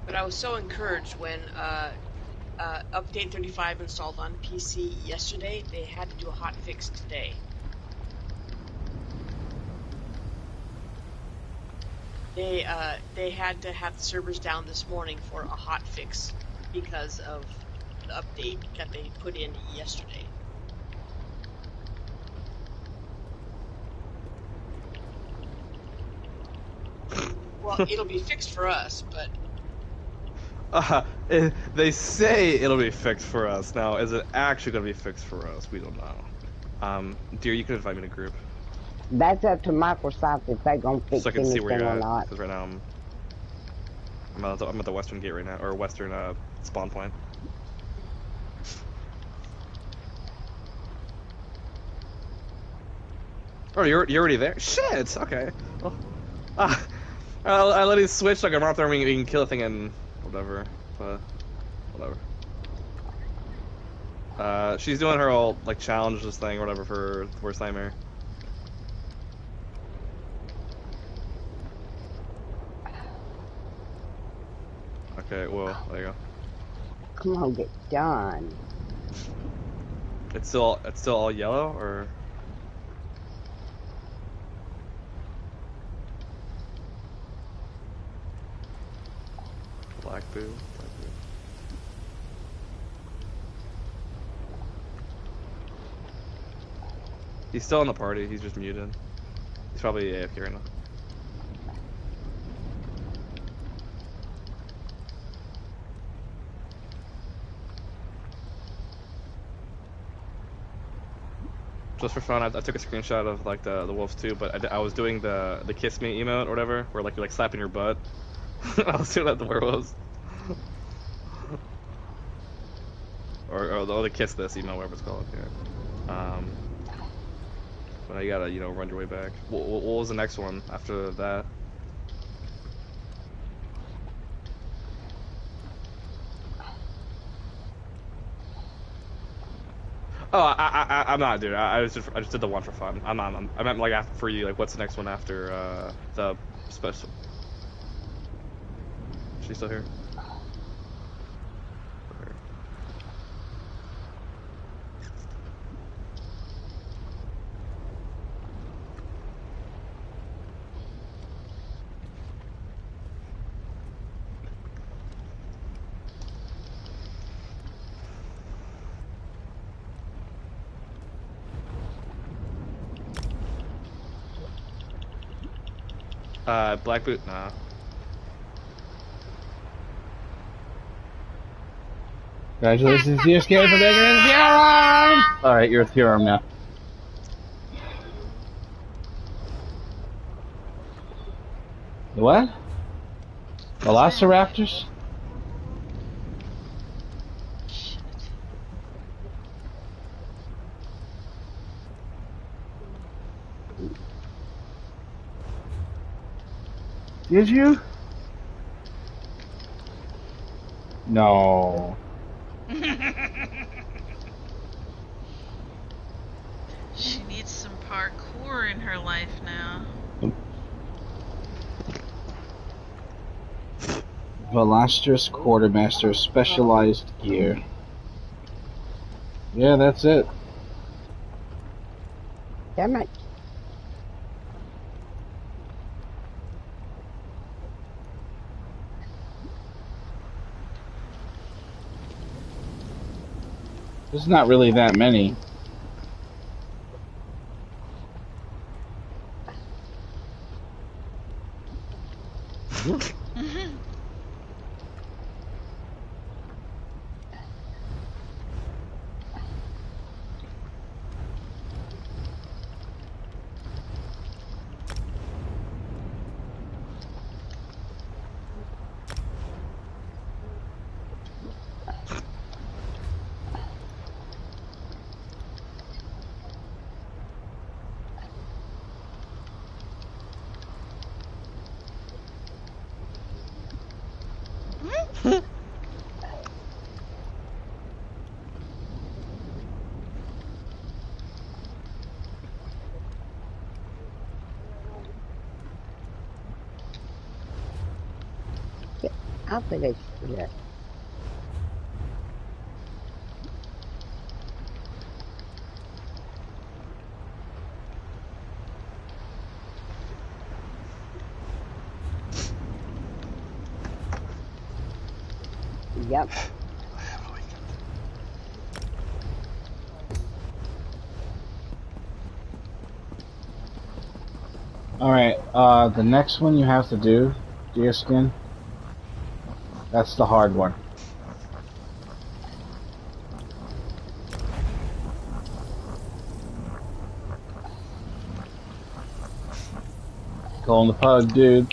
But I was so encouraged when update 35 installed on PC yesterday. They had to do a hot fix today. They had to have the servers down this morning for a hot fix because of the update that they put in yesterday. Well, it'll be fixed for us, but they say it'll be fixed for us. Now, is it actually gonna be fixed for us? We don't know. Dear, you can invite me to group. That's up to Microsoft if they're gonna fix So I can see where anything you're or at. not. Because right now I'm at the western gate right now, or western spawn point. Oh, you're already there? Shit. Okay. Well, I let it switch. Like I'm up there, and we can kill a thing and whatever. But whatever. She's doing her whole like challenges thing, or whatever, for Worst Nightmare. Okay. Well, there you go. Come on, get done. It's still all yellow, or? Black boo. He's still in the party. He's just muted. He's probably AFK right now. Just for fun, I took a screenshot of like the wolves too, but I was doing the kiss me emote or whatever, where like you're like slapping your butt. I was doing that to werewolves. or the kiss this emote, whatever it's called. Yeah. But now you gotta run your way back. What was the next one after that? Oh, I'm not, dude. I just did the one for fun. I'm not. I meant like after for you. Like, what's the next one after the special? She's still here. Black boot, nah. Congratulations to your scared for making it Theorem! Alright, you're a Theorem now. The what? Velociraptors? Did you? No. She needs some parkour in her life now. Velostrous Quartermaster Specialized Gear. Yeah, that's it. Damn it. There's not really that many. I'll finish here. Yep. Alright, the next one you have to do, Deerskin, that's the hard one. Calling the pug, dude.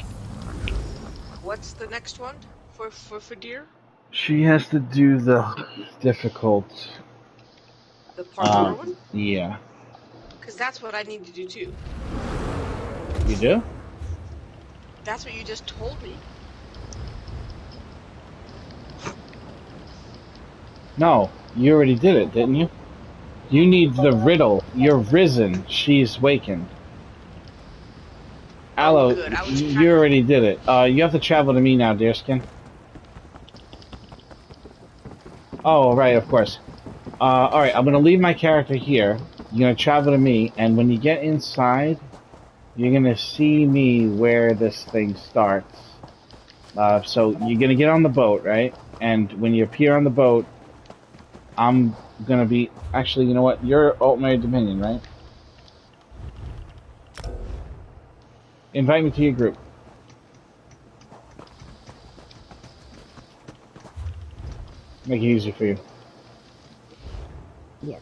What's the next one for deer? She has to do the difficult. The parkour one? Yeah. Because that's what I need to do too. You do? That's what you just told me. No, you already did it, didn't you? You need the riddle. You're risen. She's wakened. Aloe, you already did it. You have to travel to me now, Deerskin. Oh, right, of course. Alright, I'm gonna leave my character here. You're gonna travel to me, and when you get inside, you're gonna see me where this thing starts. So you're gonna get on the boat, right? And when you appear on the boat, I'm gonna be... Actually, you know what? You're Ultimate Dominion, right? Invite me to your group. Make it easy for you. Yes.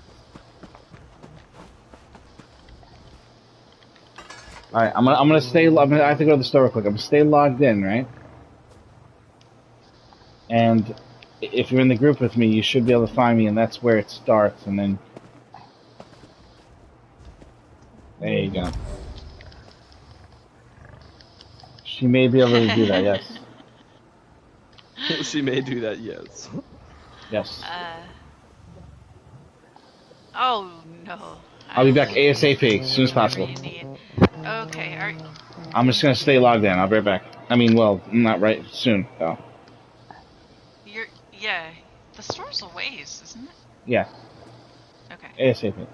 Alright, I'm gonna stay... I have to go to the store real quick. I'm gonna stay logged in, right? And if you're in the group with me, you should be able to find me, and that's where it starts, and then... There you go. She may be able to do that, yes. She may do that, yes. Yes. Oh no. I'll be back ASAP, as soon as possible. Okay, I'm just gonna stay logged in, I'll be right back. I mean, well, not right soon, though. Yeah. The store's a ways, isn't it? Yeah. Okay. ASAP.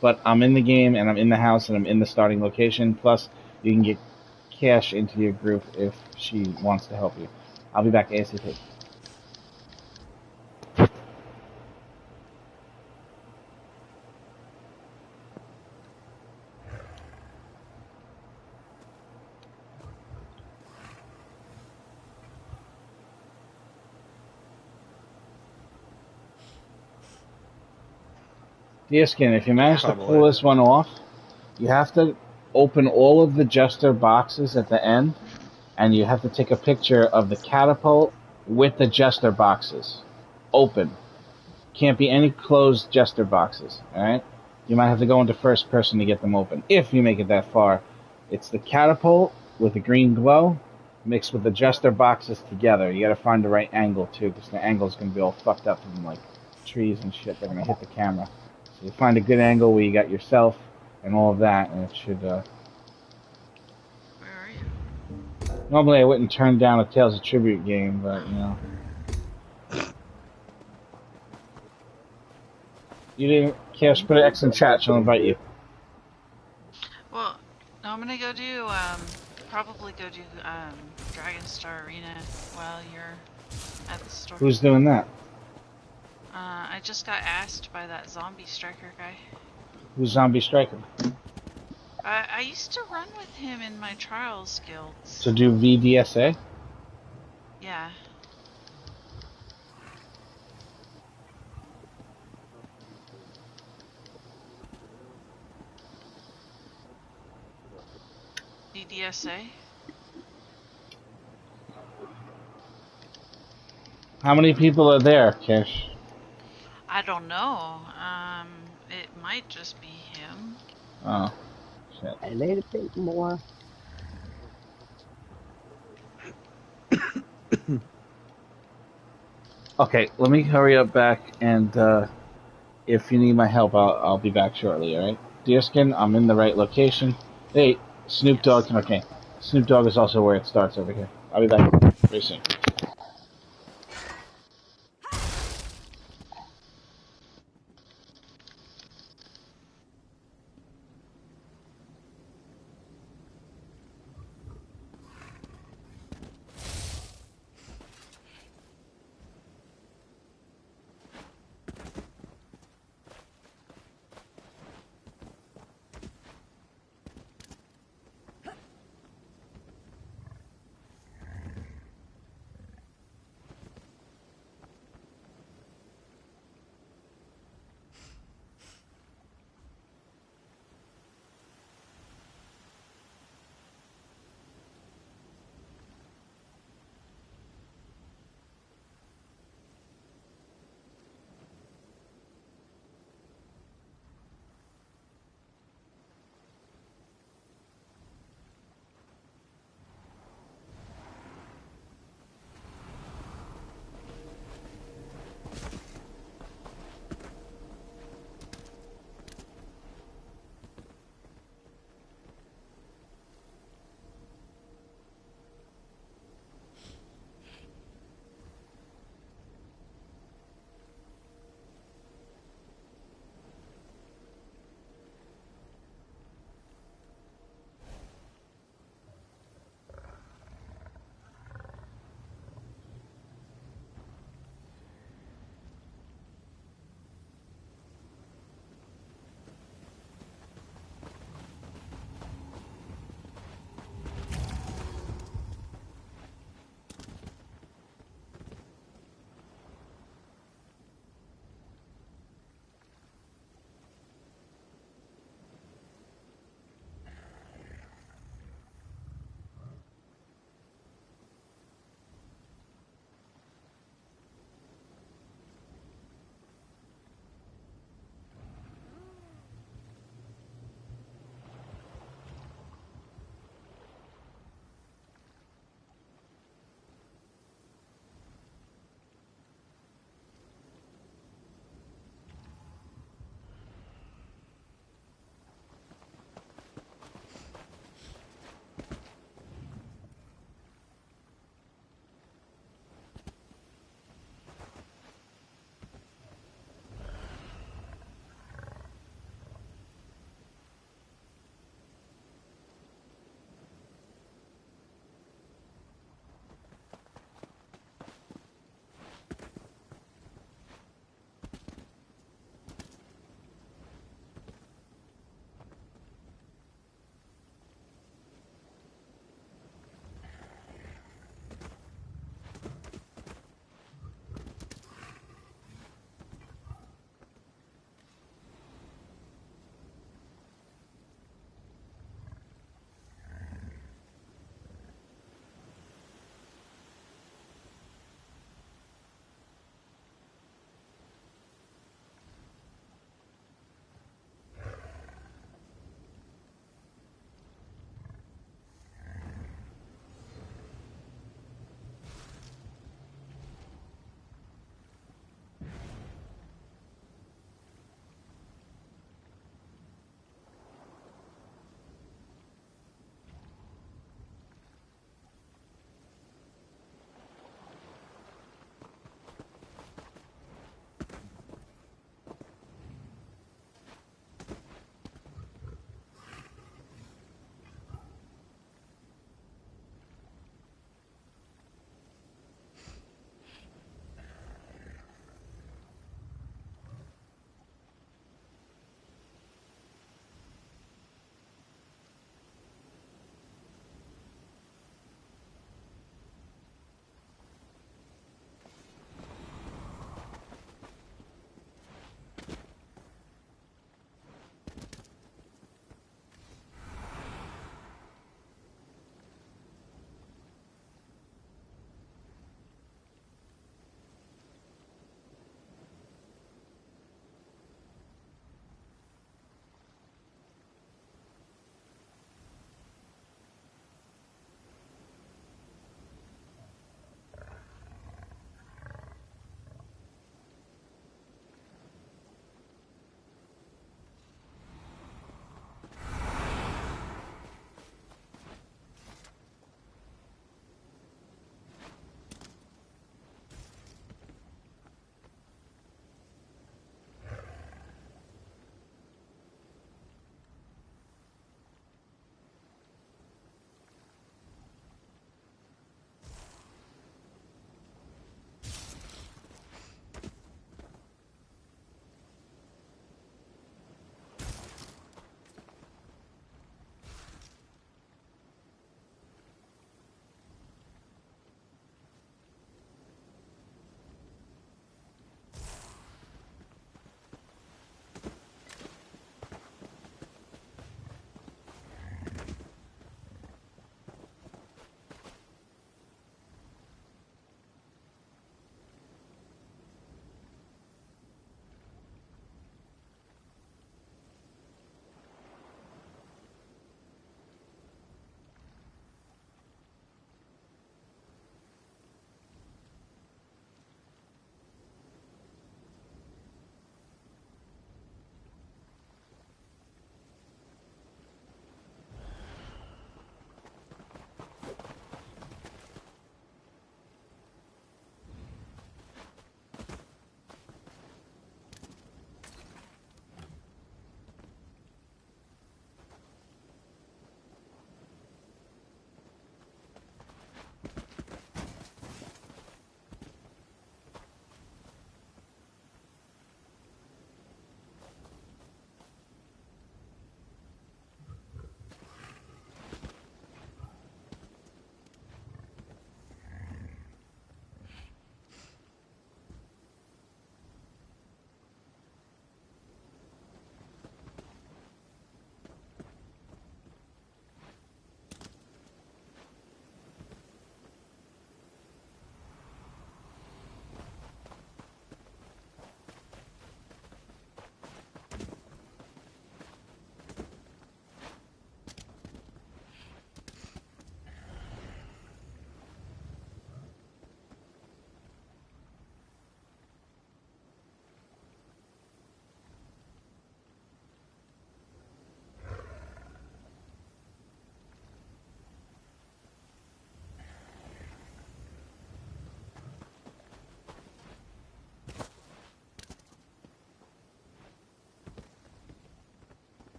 But I'm in the game, and I'm in the house, and I'm in the starting location, plus you can get cash into your group if she wants to help you. I'll be back ASAP. Deerskin, if you manage to pull this one off, you have to open all of the Jester boxes at the end, and you have to take a picture of the catapult with the Jester boxes. Open. Can't be any closed Jester boxes, alright? You might have to go into first person to get them open. If you make it that far, it's the catapult with the green glow mixed with the Jester boxes together. You gotta find the right angle, too, because the angle's gonna be all fucked up from, like, trees and shit. They're gonna hit the camera. So you find a good angle where you got yourself and all of that, and it should, Where are you? Normally I wouldn't turn down a Tales of Tribute game, but, you know. You didn't care to put an X in chat, she'll invite you. Well, no, I'm gonna go do, probably go do, Dragon Star Arena while you're at the store. Who's doing that? I just got asked by that zombie striker guy. Who's Zombie Striker? I used to run with him in my Trials guilds. To do VDSA? Yeah. VDSA? How many people are there, Kish? I don't know. It might just be him. Oh, shit. A little bit more. Okay, let me hurry up back, and if you need my help, I'll be back shortly, alright? Deerskin, I'm in the right location. Hey, Snoop Dogg, okay. Snoop Dogg is also where it starts over here. I'll be back very soon.